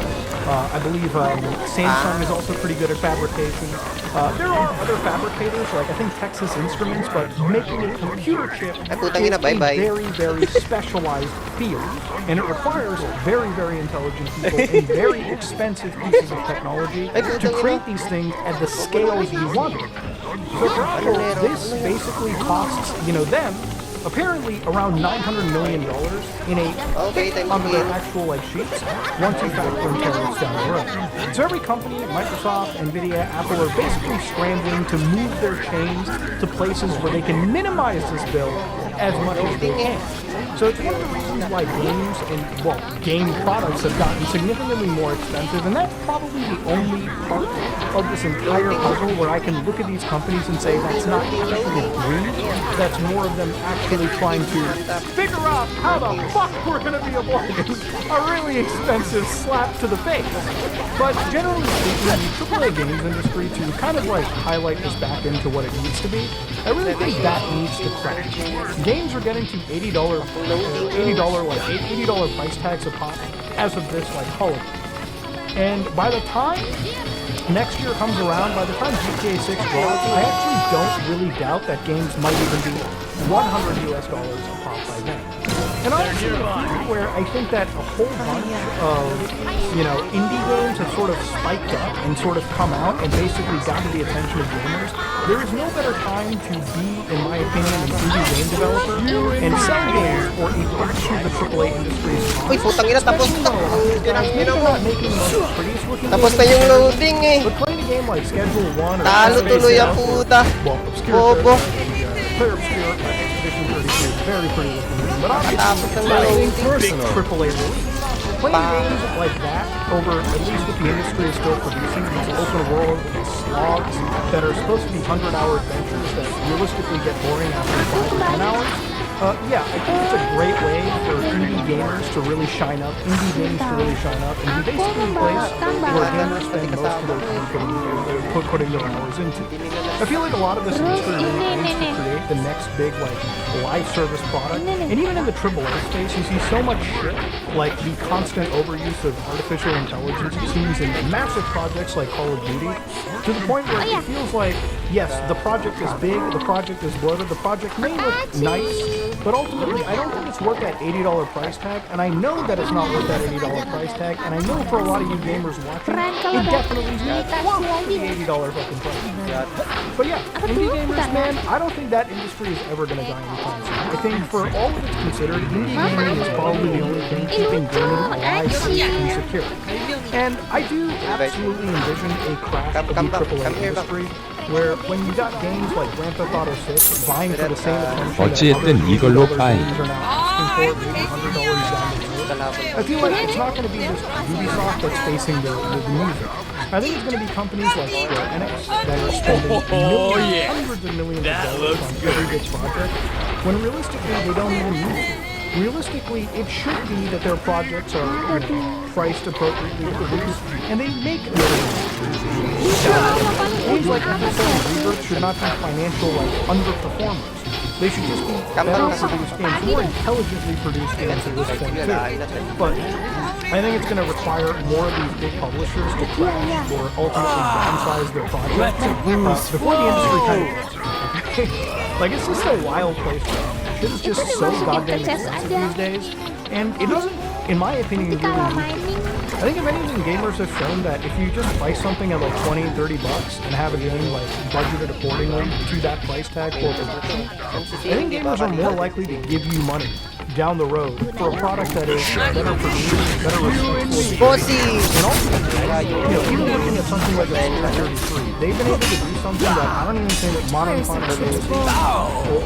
I believe Samsung is also pretty good at fabrication. There are other fabricators, like I think Texas Instruments, but making a computer chip is a very, very specialized field. And it requires very, very intelligent people and very expensive pieces of technology to create these things at the scales you want. So for Apple, this basically costs, you know, them apparently around $900 million in a fit onto their actual like sheets once you factor in tariffs down the road. So every company, Microsoft, Nvidia, Apple, are basically scrambling to move their chains to places where they can minimize this bill as much as they can. So it's one of the reasons why games and, well, game products have gotten significantly more expensive, and that's probably the only part of this entire puzzle where I can look at these companies and say that's not actually greed, that's more of them actually trying to figure out how the fuck we're going to be avoiding a really expensive slap to the face. But generally speaking, the AAA games industry, to kind of like highlight this back into what it needs to be, I really think that needs to crash. Games are getting to $80 price tags a pop as of this like holiday. And by the time next year comes around, by the time GTA 6 drops, I actually don't really doubt that games might even be $100 a pop by then. And honestly, a period where I think that a whole bunch of, you know, indie games have sort of spiked up and sort of come out and basically gotten the attention of gamers, there is no better time to be, in my opinion, an indie game developer and sell games for a fraction of the AAA industry's cost. Especially guys, maybe they're not making the most prettiest looking games, but playing a game like Schedule 1 or well, Obscure 30, Player Obscure, Expedition 32, very pretty looking game. but obviously, big AAA release. Playing games like that over, at least what the industry is still producing, these open world slogs that are supposed to be 100-hour adventures that realistically get boring after 5 or 10 hours. Yeah, I think it's a great way for indie gamers to really shine up, indie games to really shine up, and be basically a place where gamers spend most of their time putting their hours into. I feel like a lot of this industry really aims to create the next big, like, live service product, and even in the AAA space, you see so much shit, like the constant overuse of artificial intelligence, it seems, in massive projects like Call of Duty, to the point where it feels like, yes, the project is big, the project is bloated, the project may look nice, but ultimately, I don't think it's worth that $80 price tag, and I know that it's not worth that $80 price tag, and I know for a lot of you gamers watching, it definitely is worth the $80 fucking price tag. But yeah, indie gamers, man, I don't think that industry is ever going to die anytime soon. I think for all of it's considered, indie gaming is probably the only thing keeping gaming alive, safe, and secure. And I do absolutely envision a crash of the AAA industry, where when you got games like Grand Theft Auto 6 vying for the same attention that 어찌됐든 이걸로 빠이. I feel like it's not going to be just Ubisoft that's facing the music. I think it's going to be companies like Square Enix that are spending millions, hundreds of millions of dollars on every big project, when realistically they don't even need it. Realistically, it should be that their projects are priced appropriately to produce, and they make millions. Games like FSO and Rebirth should not be financial, like, underperformers. They should just be better produced games, more intelligently produced games at this point too. But I think it's going to require more of these big publishers to crash or ultimately downsize their projects before the industry kind of like, it's just a wild place right now. Shit is just so goddamn expensive these days, and it doesn't, in my opinion, really need it. I think if anything, gamers have shown that if you just price something at like 20, 30 bucks and have a game like budgeted accordingly to that price tag for production, I think gamers are more likely to give you money down the road for a product that is better produced, better respectful. And also, even looking at something like a 33, they've been able to do something that I don't even think Modern Final Fantasy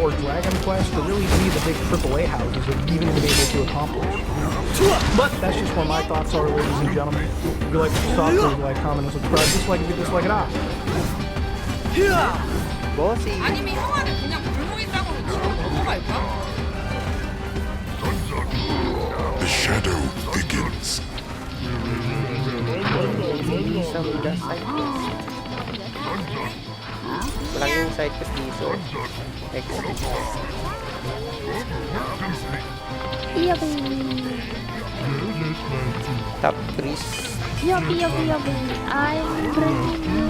or Dragon Quest or really any of the big AAA houses have even been able to accomplish. But that's just what my thoughts are, ladies and gentlemen. If you like what you saw, please like, comment, and subscribe. Dislike if you dislike it out. 아니면 형아를 그냥 불멍이 땅으로 치고 넘어갈까? The shadow begins. Walang yung side quest dito. Top 3. Yogi. I'm bringing you.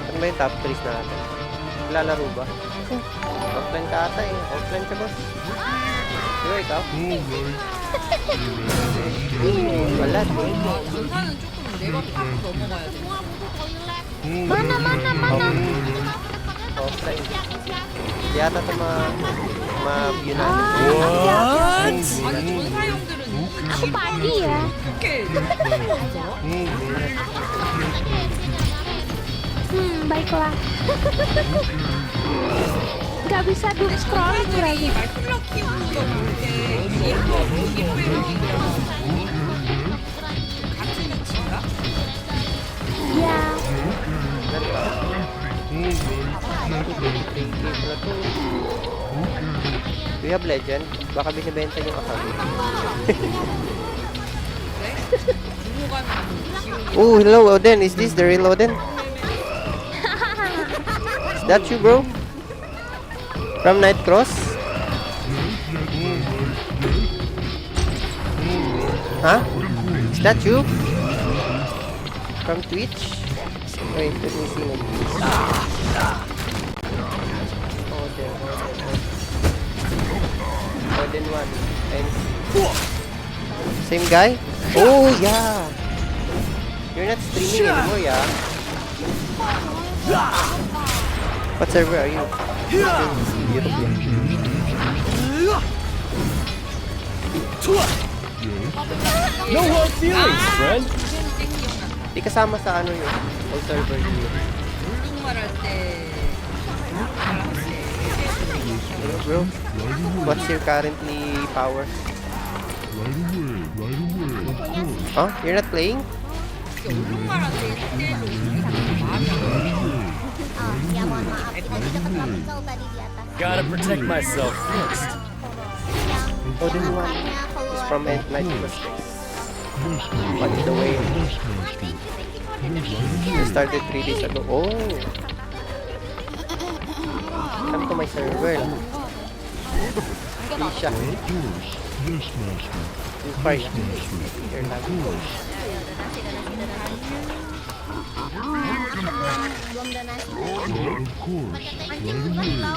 Ano ba yung top 3 natin? Lalaro ba? Offline ka ata eh. Offline ka ba? Diba ikaw? Wala. 전사는 조금 내가 타고 넘어가야 돼. Mana. Offline. Hindi ata ito ma-view natin. What? 아니 전사용들은 Aku pagi ya. Baiklah. Gak bisa doom scrolling lagi. Ya. Do you have legend? Baka binibenta yung account. Oh, hello Odin. Is this the real Odin? Is that you, bro? From Nightcross? Huh? Is that you? From Twitch? Wait, let me see. Odin 1. And same guy? Oh, yeah. You're not streaming anymore, yeah? What server are you? No hard feelings, friend. Di kasama sa ano yun? All server yun. 중말할 때 Hello, bro. What's your currently power? Oh, you're not playing? Gotta protect myself first. Oh, this one is from Night Plus. By the way, I started 3 days ago. Oh! Come to my server lang. Alicia. Inspire. Here lang.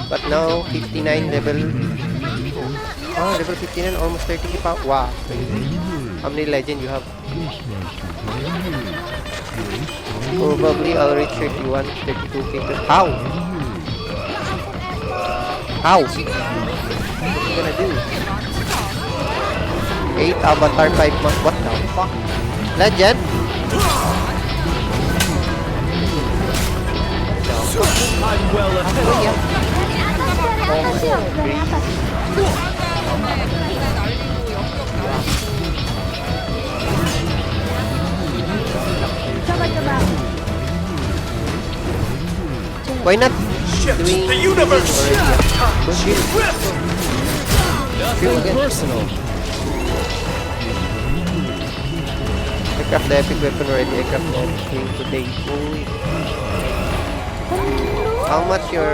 But now, 59 level. Oh, level 59, almost 30 power. Wow. How many legend you have? Probably I'll reach 31, 32k. How? How? What you gonna do? 8 avatar 5 months. What the fuck? Legend? I'm well ahead. Why not? The universe! Nothing personal. I craft the epic weapon already. I craft the epic thing today. How much your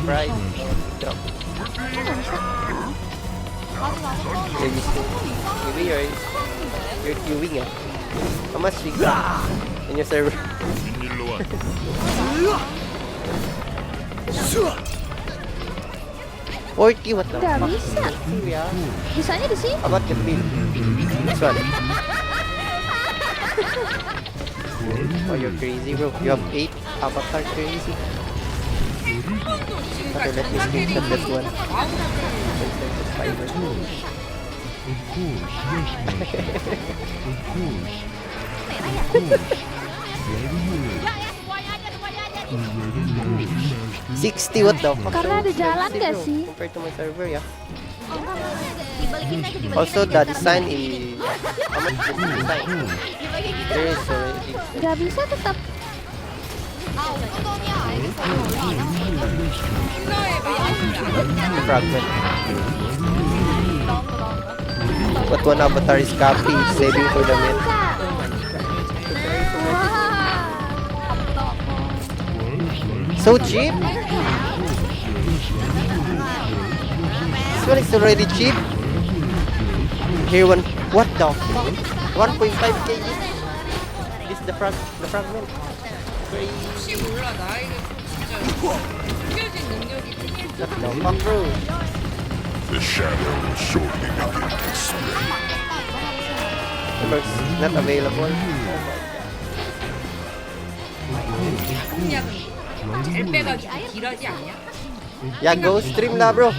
price? Drop. Maybe you're queuing it. How much you got in your server? 40, what the Gak fuck? bisa. Yeah. Bisanya di sini. How about the bill? This one. Oh, you're crazy, bro. You have 8 avatar, crazy. Okay, let me screenshot that one. Of course, yes, master. Of course. 60, what the fuck? Karena ada jalan gak sih? Compared to my server, ya. Also, the design is... How much is the design? There is already... Gak bisa tetap. Fragment. But one avatar is copy, saving for the mint. So cheap? This one is already cheap. Here one, what the? 1.5 kg. This is the fragment. 혹시 몰라 나에게 진짜 숨겨진 능력이 What the fuck, bro? The shadow shortly begins to split. Because it's not available. 잘 빼가지고 딜하지 않냐? Yeah, go stream lah, bro.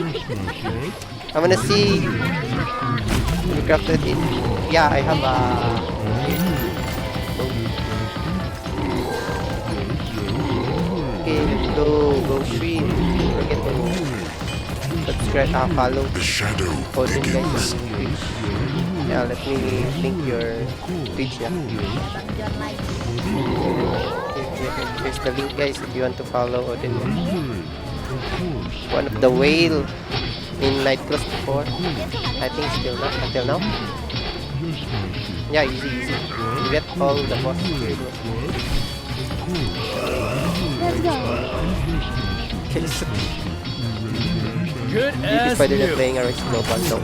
I wanna see you crafted it. Yeah, I have a. Okay, let's go stream. Don't forget to subscribe, follow. The shadow Odin begins. guys on Twitch. Yeah, let me link your Twitch. Yeah. Here's the link, guys, if you want to follow Odin. One of the whale in Night Plus before. I think still not until now. Yeah, easy. You get all the bosses here, bro. Let's go. Okay, so Good this as spider new. playing RX Global, so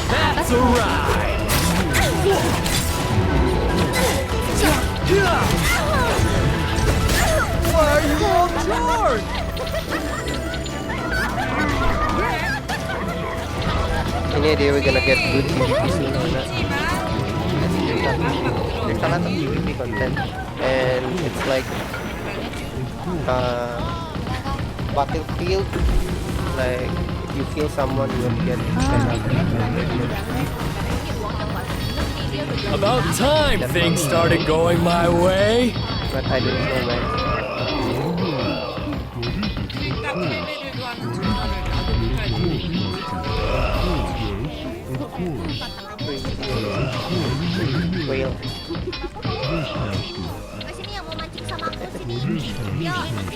That's a ride. Why are you all torn? any idea we're gonna get good PvP soon or not? There's a lot of PvP content, and it's like battlefield. Like if you kill someone, you will get About time things started going my way. But I don't know, man.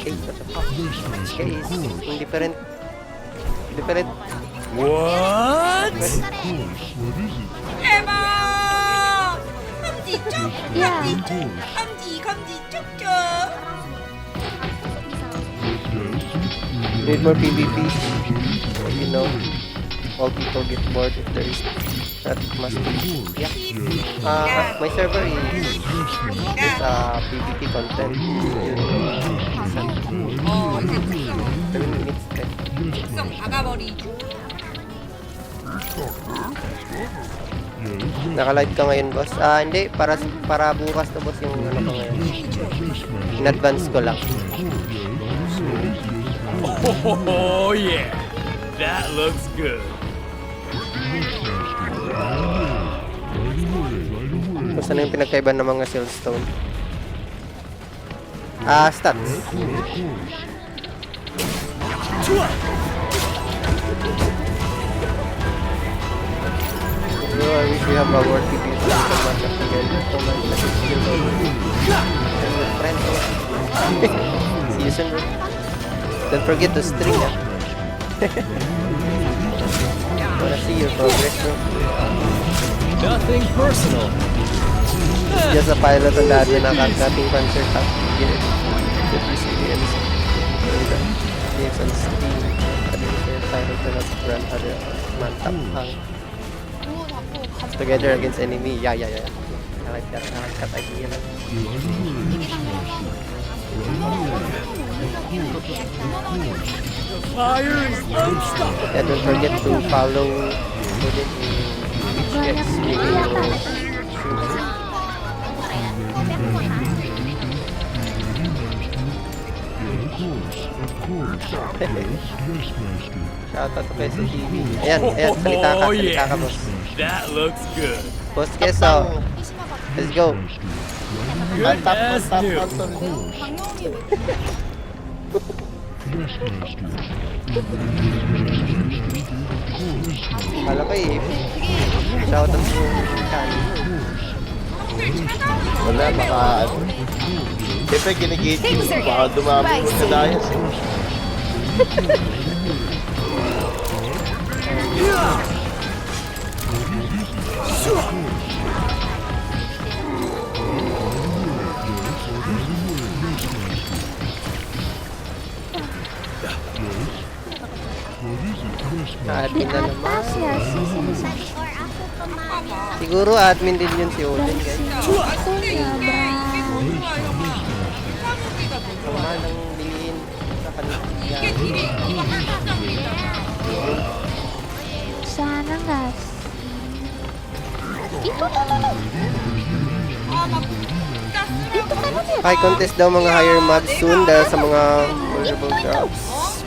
Hey, what the fuck? Hey, is indifferent. Different. What? 대박! 감지 쪽! 감지 쪽! 감지 쪽쪽! Need more PvP. You know, all people get bored if there is that must be. Yeah. My server is PvP content. 어, 이제 특성. 7 minutes. 특성 박아버리죠. Naka-live ka ngayon, boss? Hindi. Para bukas to, boss, yung ano ko ngayon. In advance ko lang. Oh yeah, that looks good. Kung saan yung pinagkaiba ng mga Silstone? Stats. I wish we have a more PvP so much again. So much like skill. And with friends. See you soon, bro. Don't forget to stream, Wanna see your progress, bro. Nothing personal. Just a pilot on that when nakakating concert up. Get it. Get this again. Games on Steam. Pilot on a brand other mantap hang. Together against enemy. Yeah. I like that idea. Fire is unstoppable. And don't forget to follow Shoutout to Keso TV. Ayan, salita ka, boss. That looks good. Boss Keso, let's go. Good as new. Kala ko shoutout to Kani. Wala, baka siyempre ginigate ko, baka dumami mo sa dayas. Admin na naman. Atas ya sih sini. Siguro admin din yun si Odin, guys. Tama nang bilhin sa kanila. Sana guys. Itu High contest daw mga higher mods soon dahil sa mga vulnerable drops.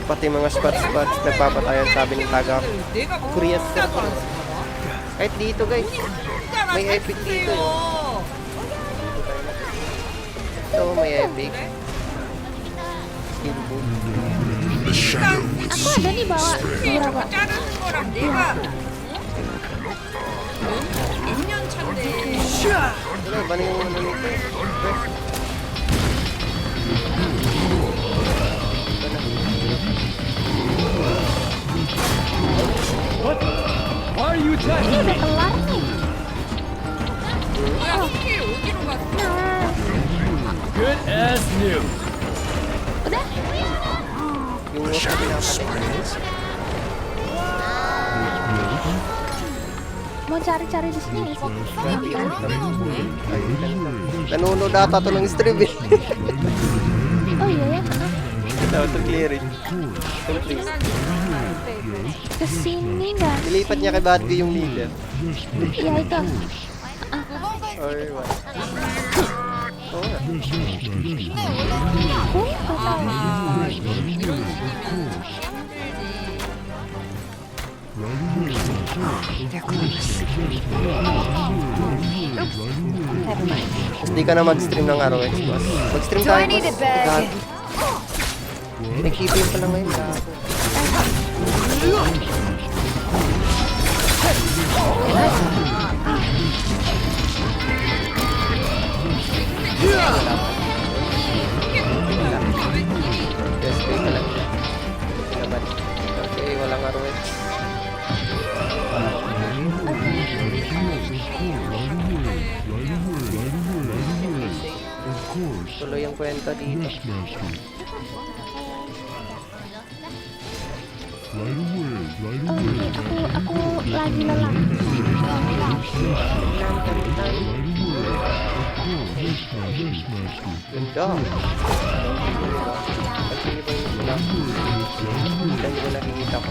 Pati mga spots nagpapatayan, sabi ng taga Korea server. Kahit dito, guys. May epic dito. Ito, may epic. Skill boot. Aku ada nih bawa berapa? Ano ba na yung ano nito? What? Why are you attacking? Ini udah kelar nih. Good as new. Udah? Yung Mau cari-cari di sini sih. nanonood ata to ng stream eh. Oh iya ya. Dapat to clearing. Please. Kesini nggak? Ilipat niya kay Badge yung leader. Iya itu. Or what? Hindi ka na mag-stream ng ROX, boss. Mag-stream tayo, boss. Gago. Nag-keeping pa lang ngayon, gago. Tuloy ang kwento dito. Aku lagi lelah. Ganda. Kasi iba yung vlog. Ganda ko nakikita ko.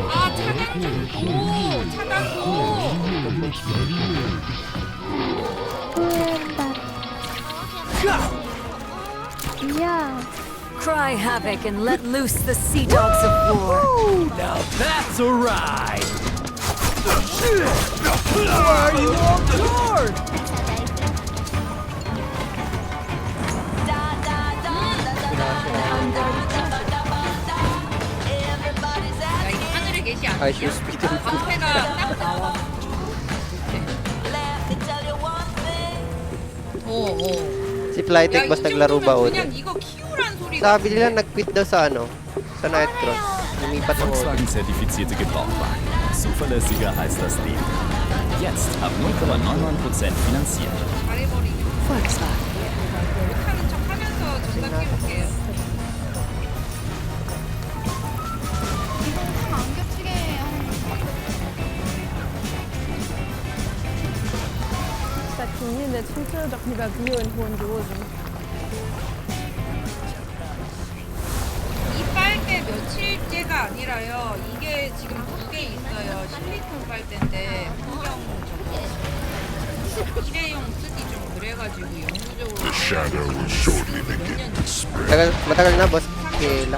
아 차단고. Yeah. Cry havoc and let loose the sea dogs of war. Now that's a ride. Why are you on guard? 야, 이거 하늘에 계시 않냐? 아이슈 스피드. 방패가 딱 나와. Si Flytek basta naglaro ba o? 그냥 이거 키우란 소리가. Sabi nila nag-quit daw sa ano, sa Nightcross. Lumipat ng Oden. Volkswagen-zertifizierte Gebrauchtwagen. Zuverlässiger als das Leben. Jetzt ab 0,99% finanziert. Volkswagen. 못하는 척 하면서 전달해볼게요. Stationierte Tüte, doch lieber Bio in hohen Dosen. 이 빨대 며칠째가 아니라요. 이게 지금 2개 있어요. 10리터 빨대인데 환경 저거 일회용 쓰기 좀 그래가지고 영구적으로 The shadow will shortly begin to spread. Matagal na, boss. Kila.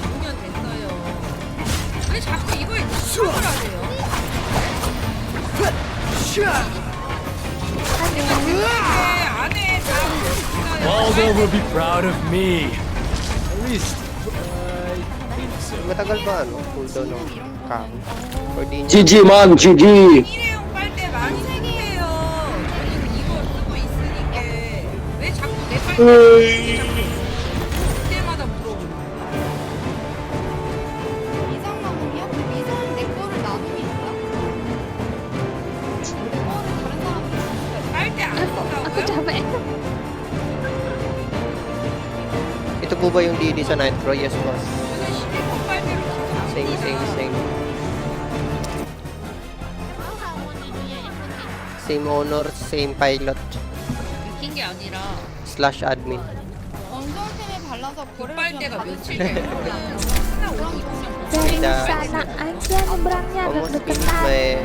5년 됐어요. 왜 자꾸 이거에 집착을 하세요? 안에 다 Waldo will be proud of me. At least Matagal ba ano? Cooldown ng cam? Or di niya? GG man, GG. 일회용 빨대 많이 쓰세요. 이거 쓰고 있으니까 왜 자꾸 내 빨대 자꾸 그때마다 물어보는 거야? 이상남은요? 이상은 내 거를 나누기 있다. 내 거를 다른 사람한테 빨대 안 쓴다고요? Ito po ba yung DD sa Nightcross? Yes, boss. Same. Same owner, same pilot. 느낀 게 아니라 / admin. 원정템에 발라서 그 빨대가 며칠 된 거야. 하나 오고 Dari Beda. sana aja nyebrangnya agak Almost finish deketan.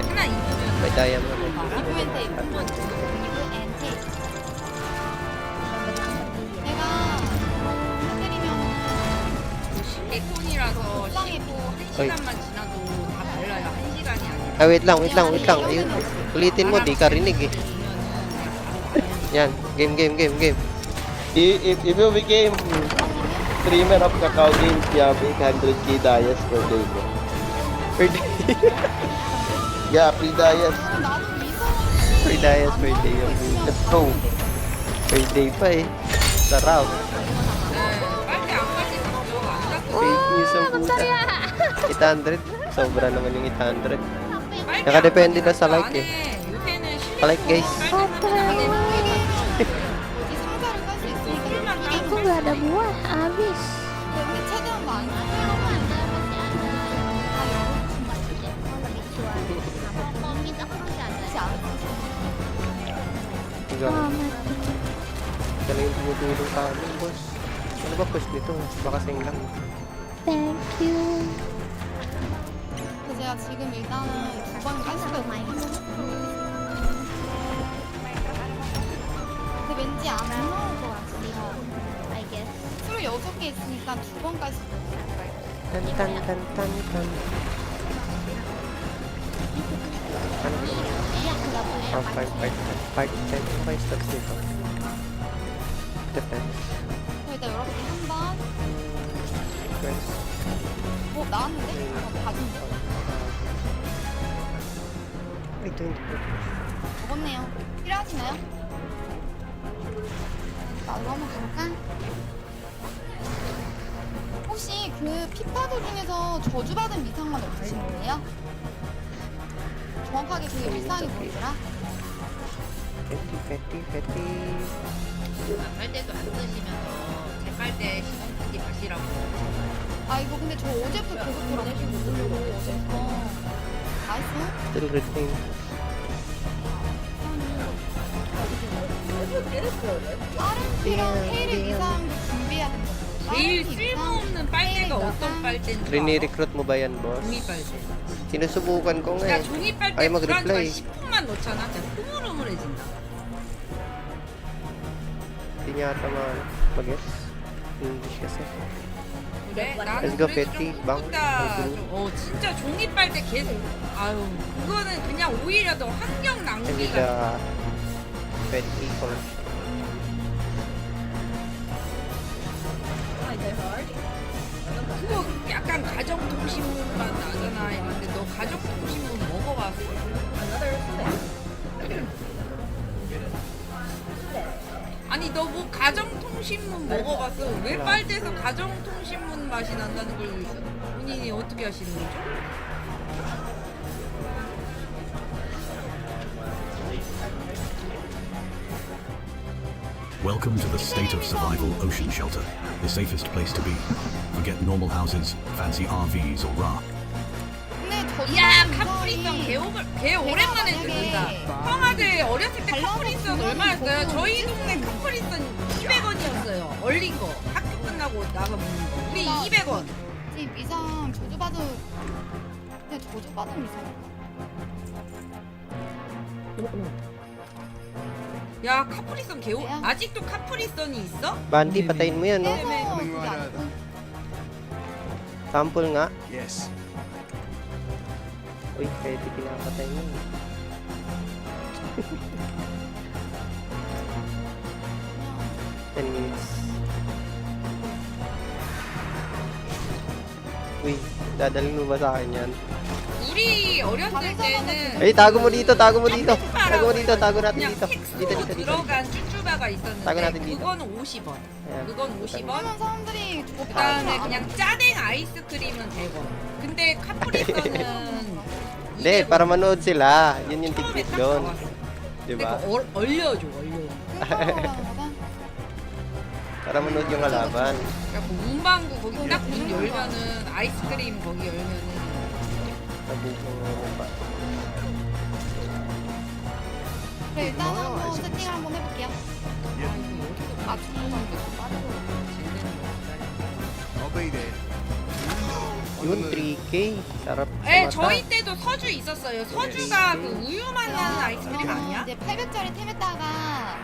may diamond. 이브엔트 이브엔트. 내가 해드리면 에콘이라서 1시간만 지나도 다 발라요. 1시간이 아니라. Ah, wait lang. Ayun. Ulitin mo, di ka rinig eh. Yan. Game. If you became streamer of Kakao Games, you have 800k Dayas per day. Bro. Per day? Yeah, free Dayas. Per Dayas per day. Let's go. Per day pa eh. Sarap. Fake news ang puta. 800. Sobra naman yung 800. Nakadepende na sa like eh. Pa-like guys. Aku nggak ada buah, habis. Ito lang yung tumutulong sa amin, boss. Ano ba push nito? Baka sing lang. Thank you. 제가 지금 일단은 2번 깔 수가 있어요. 근데 왠지 안 나올 것 같아요. I guess. 26개 있으니까 2번 깔 수도 있어요. Tan. Ano ba? Part 10. Ano ba yung stats nito? Defense. 일단 여러분이 한 번. Defense. 나왔는데? 봐준대. Ito hindi ko. 먹었네요. 필요하시나요? 나도 한번 볼까? 혹시 그 피파도 중에서 저주받은 위상만 없으신 분이에요? 정확하게 그게 위상이 뭐더라? 패티. 빨대도 안 쓰시면서 제 빨대 신경 쓰지 마시라고. 아 이거 근데 저 어제부터 계속 돌아가시고 모르려고 어제부터. 나이스. Still routine. 다른 피랑 테일의 위상도 준비해야 된다. 제일 쓸모없는 빨대가 어떤 빨대인지 알아? Rini-recruit mo ba yan, boss? 종이 빨대. Sinusubukan ko nga 야 eh. 종이 빨대 Ay 불안정한 mag-reply. 10분만 넣잖아. 진짜 흐물흐물해진다. Hindi niya ata mag-gets. English kasi. 그래? 나는 Let's go, 그래도 Petty. 좀 Bang. 진짜 종이 빨대 계속. 아유, 그거는 그냥 오히려 더 환경 Hindi 낭비가. ka petty first. 그거 약간 가정통신문 맛 나잖아. 이런데 너 가정통신문 먹어봤어? 아니 너 뭐 가정통신문 먹어봤어? 왜 빨대에서 가정통신문 맛이 난다는 걸 본인이 어떻게 하시는 거죠? Welcome to the State of Survival Ocean Shelter, the safest place to be. Forget normal houses, fancy RVs or raft. 야 카프리선 개 오랜만에 듣는다. 형아들 어렸을 때 카프리선 얼마였어요? 저희 동네 카프리선 200원이었어요. 얼린 거 학교 끝나고 나가 먹는 거. 우리 200원. 이 위상 저주받은 그냥 저주받은 위상. 야 카프리선 개오 아직도 카프리선이 있어? Bandy, patayin mo yan, no? Sample nga. Yes. Uy, pwede pinapatay mo. 10 minutes. Uy, dadalhin mo ba sa akin yan? 우리 어렸을 때는 Ay, tago mo dito, tago mo dito. Tago mo dito, tago natin 그냥 dito. Dito, 텍스트로 dito, dito. 들어간 쭈쭈바가 있었는데 타고 나든 니도. 그거는 50원. 그건 50원. 사람들이 저거 그다음에 그냥 짜댕 아이스크림은 100원. 근데 카프리선은 Hindi, para manood sila. Yun yung tiktik doon. Diba? 얼려줘. Para manood yung kalaban. 그러니까 문방구 거기 딱 문 열면은 아이스크림 거기 열면은 그래 일단 한번 세팅을 한번 해볼게요. 아 중간에 I'll be there. Yun, 3K. Sarap sa 에 mata. 저희 때도 서주 있었어요. 서주가 그 우유 맛 나는 아이스크림 아니야? 이제 800짜리 템에다가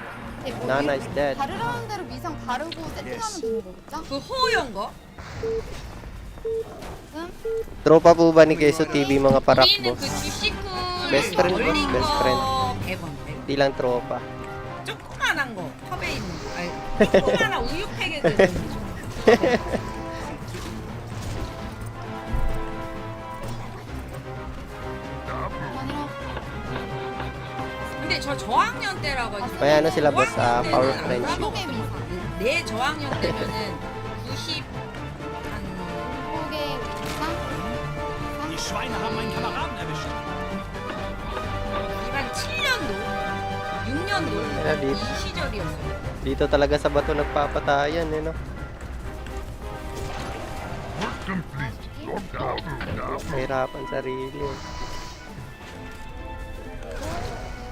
이제 뭐 Nana is dead. 바르라는 대로 위상 바르고 세팅하면 되는 거겠죠? 그 호연 거? Tropa po ba ni Queso TV mga parak 우리는 그 boss? 주시쿨 Best friend boss, 얼린 best friend. 거 100원. Di lang tropa. 조그만한 거 컵에 있는 거. 아니 조그만한 우유 팩에 들은 근데 저 저학년 때라 가지고 May ano sila boss, power friendship. 내 저학년 때면은 90 Die Schweine haben meinen Kameraden erwischt. 한 7년도 6년도 Kaya 이 시절이었어. Dito talaga sa bato nagpapatayan, eh, no? Mahirapan sarili.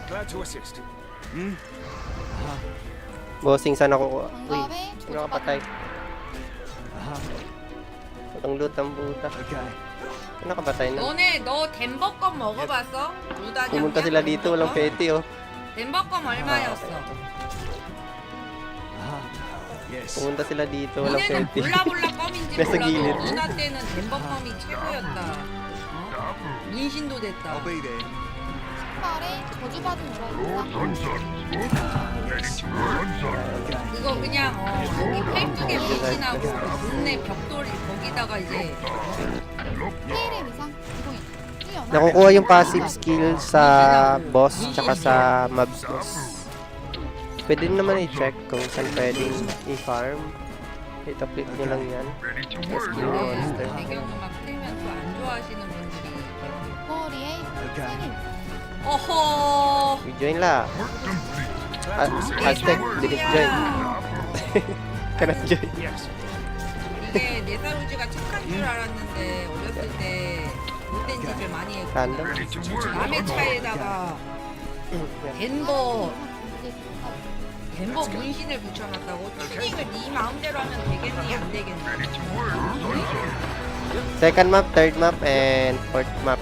Glad to assist. Bossing, saan ako? Uy, sino kapatay? Ang loot ang buta. Sino kapatay na? 너네 너 덴버껌 먹어봤어? 루다냐? Pumunta sila dito, walang petty, oh. 덴버껌 얼마였어? Pumunta sila dito, walang 너네는 petty. 볼라볼라 껌인지 Nasa 몰라도 gilid. 누나 때는 덴버껌이 최고였다. 문신도 됐다. 신발에 저주받은 그거 그냥 여기 팔뚝에 문신하고 그 동네 벽돌이 거기다가 이제 테일의 위상 이거 있죠? Nakukuha yung passive skill sa boss tsaka sa mobs boss. Pwede naman i-check kung saan pwedeng i-farm. Hit-uplit nyo lang yan. Rescue monster. 배경음악 틀면서 안 좋아하시는 분들이 머리에 어허 I-join la. Hashtag delete join. Cannot join. 이게 네사로즈가 착한 줄 알았는데 어렸을 때 못된 짓을 많이 했고 Random. 남의 차에다가 덴버 문신을 붙여놨다고 튜닝을 네 마음대로 하면 되겠니 안 되겠니? Second map, third map, and fourth map.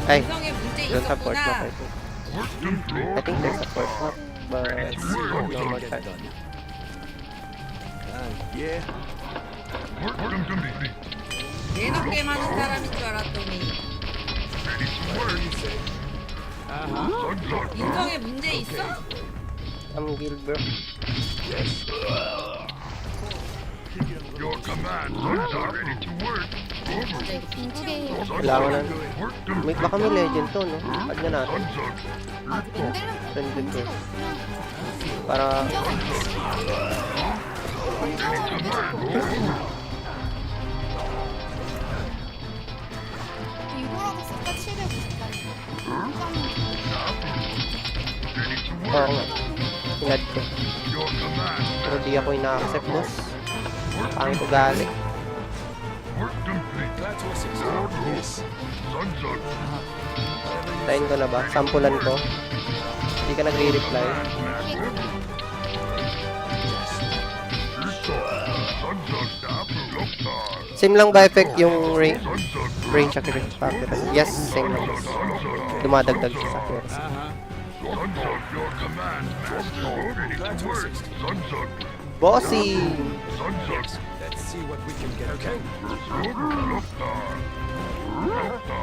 Ay, 인성에 문제 doon sa fourth map. 있었구나. I think there's a fourth map, but normal type. 내놓게 많은 사람인 줄 알았더니 인성에 문제 있어? I'm Gilbert. Your commands are ready to work. Kailangan na. Baka may legend to, no? Add nga natin. Send it. Para... 이거라도 싹다 790까지. Oo nga. Inad ko. Pero di ako ina-accept, boss. Pangit ugali. Tayin ko na ba? Sampulan ko. Hindi ka nagre-reply. Same lang ba effect yung brain sacrifice factor? Yes, same lang. Dumadagdag siya sa accuracy. Bossy! Let's see what we can get. Okay.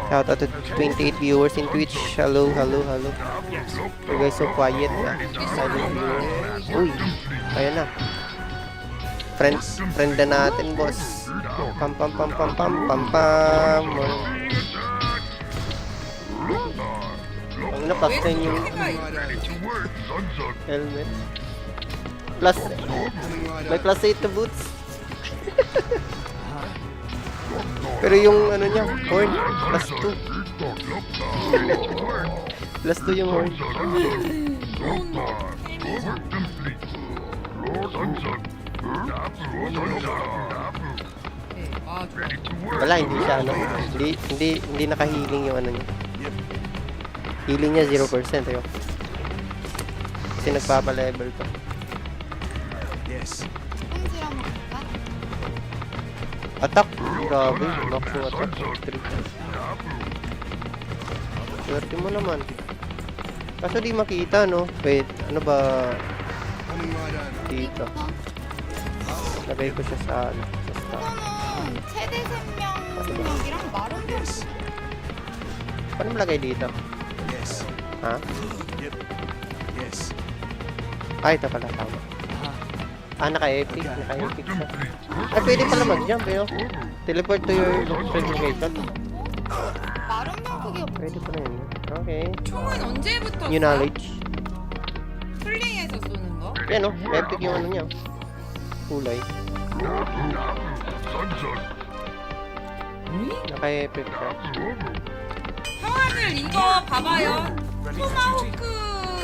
Shout out to 28 viewers in Twitch. Hello, hello, hello. You guys so quiet na. Silent viewer. Uy, ayun na. Friend na natin, boss. Pam pam pam pam pam pam pam. Ang na-plus 10 yung helmet. Plus, may plus 8 to boots. Pero yung ano niya, horn, plus 2. Plus 2 yung horn. Wala, hindi siya ano. Hindi naka-healing yung ano niya. Healing niya 0%, ayo. Kasi nagpapa-level to. Yes. Attack! Grabe, lock yung attack. Swerte mo naman. Kaso di makita, no? Wait, ano ba? Dito. Lagay ko siya sa ano, sa star. 이거는 최대 생명력이랑 마름병. Paano malagay dito? Yes. Ha? Yep. Yes. Ah, ito pala, tama. Ah, naka-epic. Naka-epic siya. Ay, pwede pala mag-jump, eh, oh. Teleport to your location. 마름병 그게 Pwede pala yun. Okay. 총은 언제부터 New knowledge. 플레이에서 쏘는 거? Yan, oh. Epic yung ano niya. Kulay. Naka-epic siya. 형아들 이거 봐봐요. 토마호크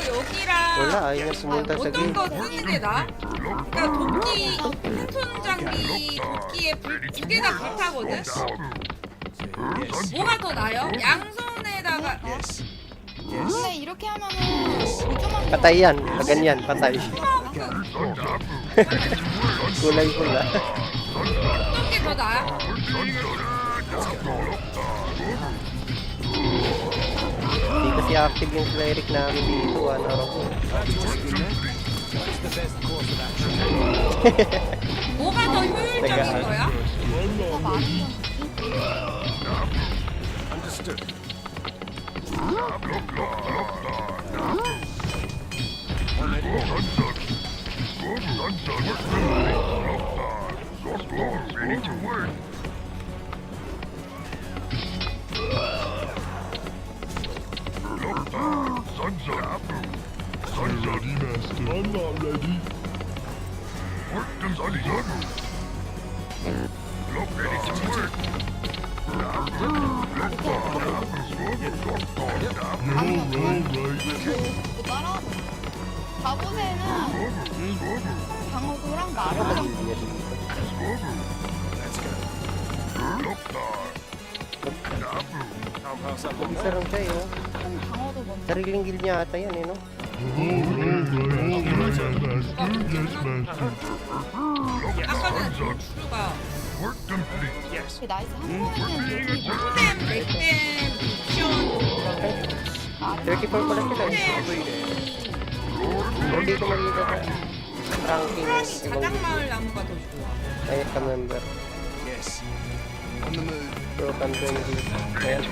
여기랑 Wala, ayaw niya pumunta sa 어떤 gate. 거 쓰는 게 나? 그러니까 도끼, 손장비, 도끼에 두 개 다 불타거든? 뭐가 더 나요? 양손에다가 근데 이렇게 하면은 보조만 Patay yan. Pag ganyan, patay. Kulay pula. 어떤 게 더 나아? Hindi kasi active yung cleric namin dito. Ano raw po. 뭐가 더 효율적인 거야? Understood. Ready to work. Sun's up. Sun's ready, master. I'm not ready. Work them sun's up. 못 따라하잖아. 갑옷에는 방어도랑 마력이랑 Isa lang siya eh, oh. 방어도 먼저. Sariling guild niya ata yan eh, no? 아까 전에 주가 나이스 한 번에는 여기 백댐 미션 34 pala sila eh. Hindi ko makita sa ranking ng 프라시 자작마을 나무가 더 좋아. ay ka-member. Broken 20. Ayan.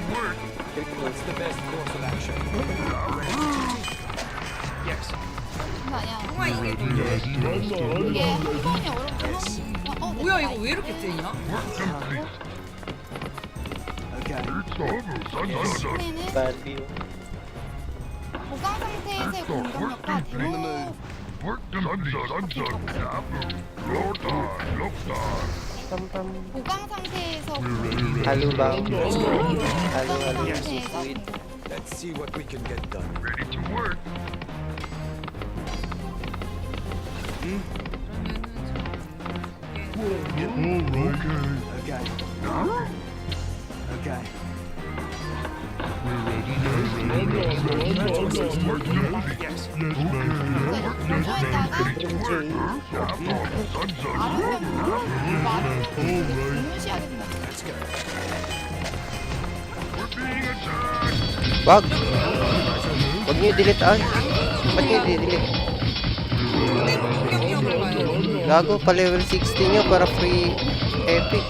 What's the best course of action? 장난 아니야. 정말 이게 이게 한 번이 어렵고 뭐야 이거 왜 이렇게 세냐? Bad view. 보강 상태에서의 공격력과 대노 보강 상태에서 Halo ba? Halo. 상태에서 Let's see what we can get done. Wag! Wag niyo delete ah. Ba't niyo delete? Gago pa level 60 nyo para free epic.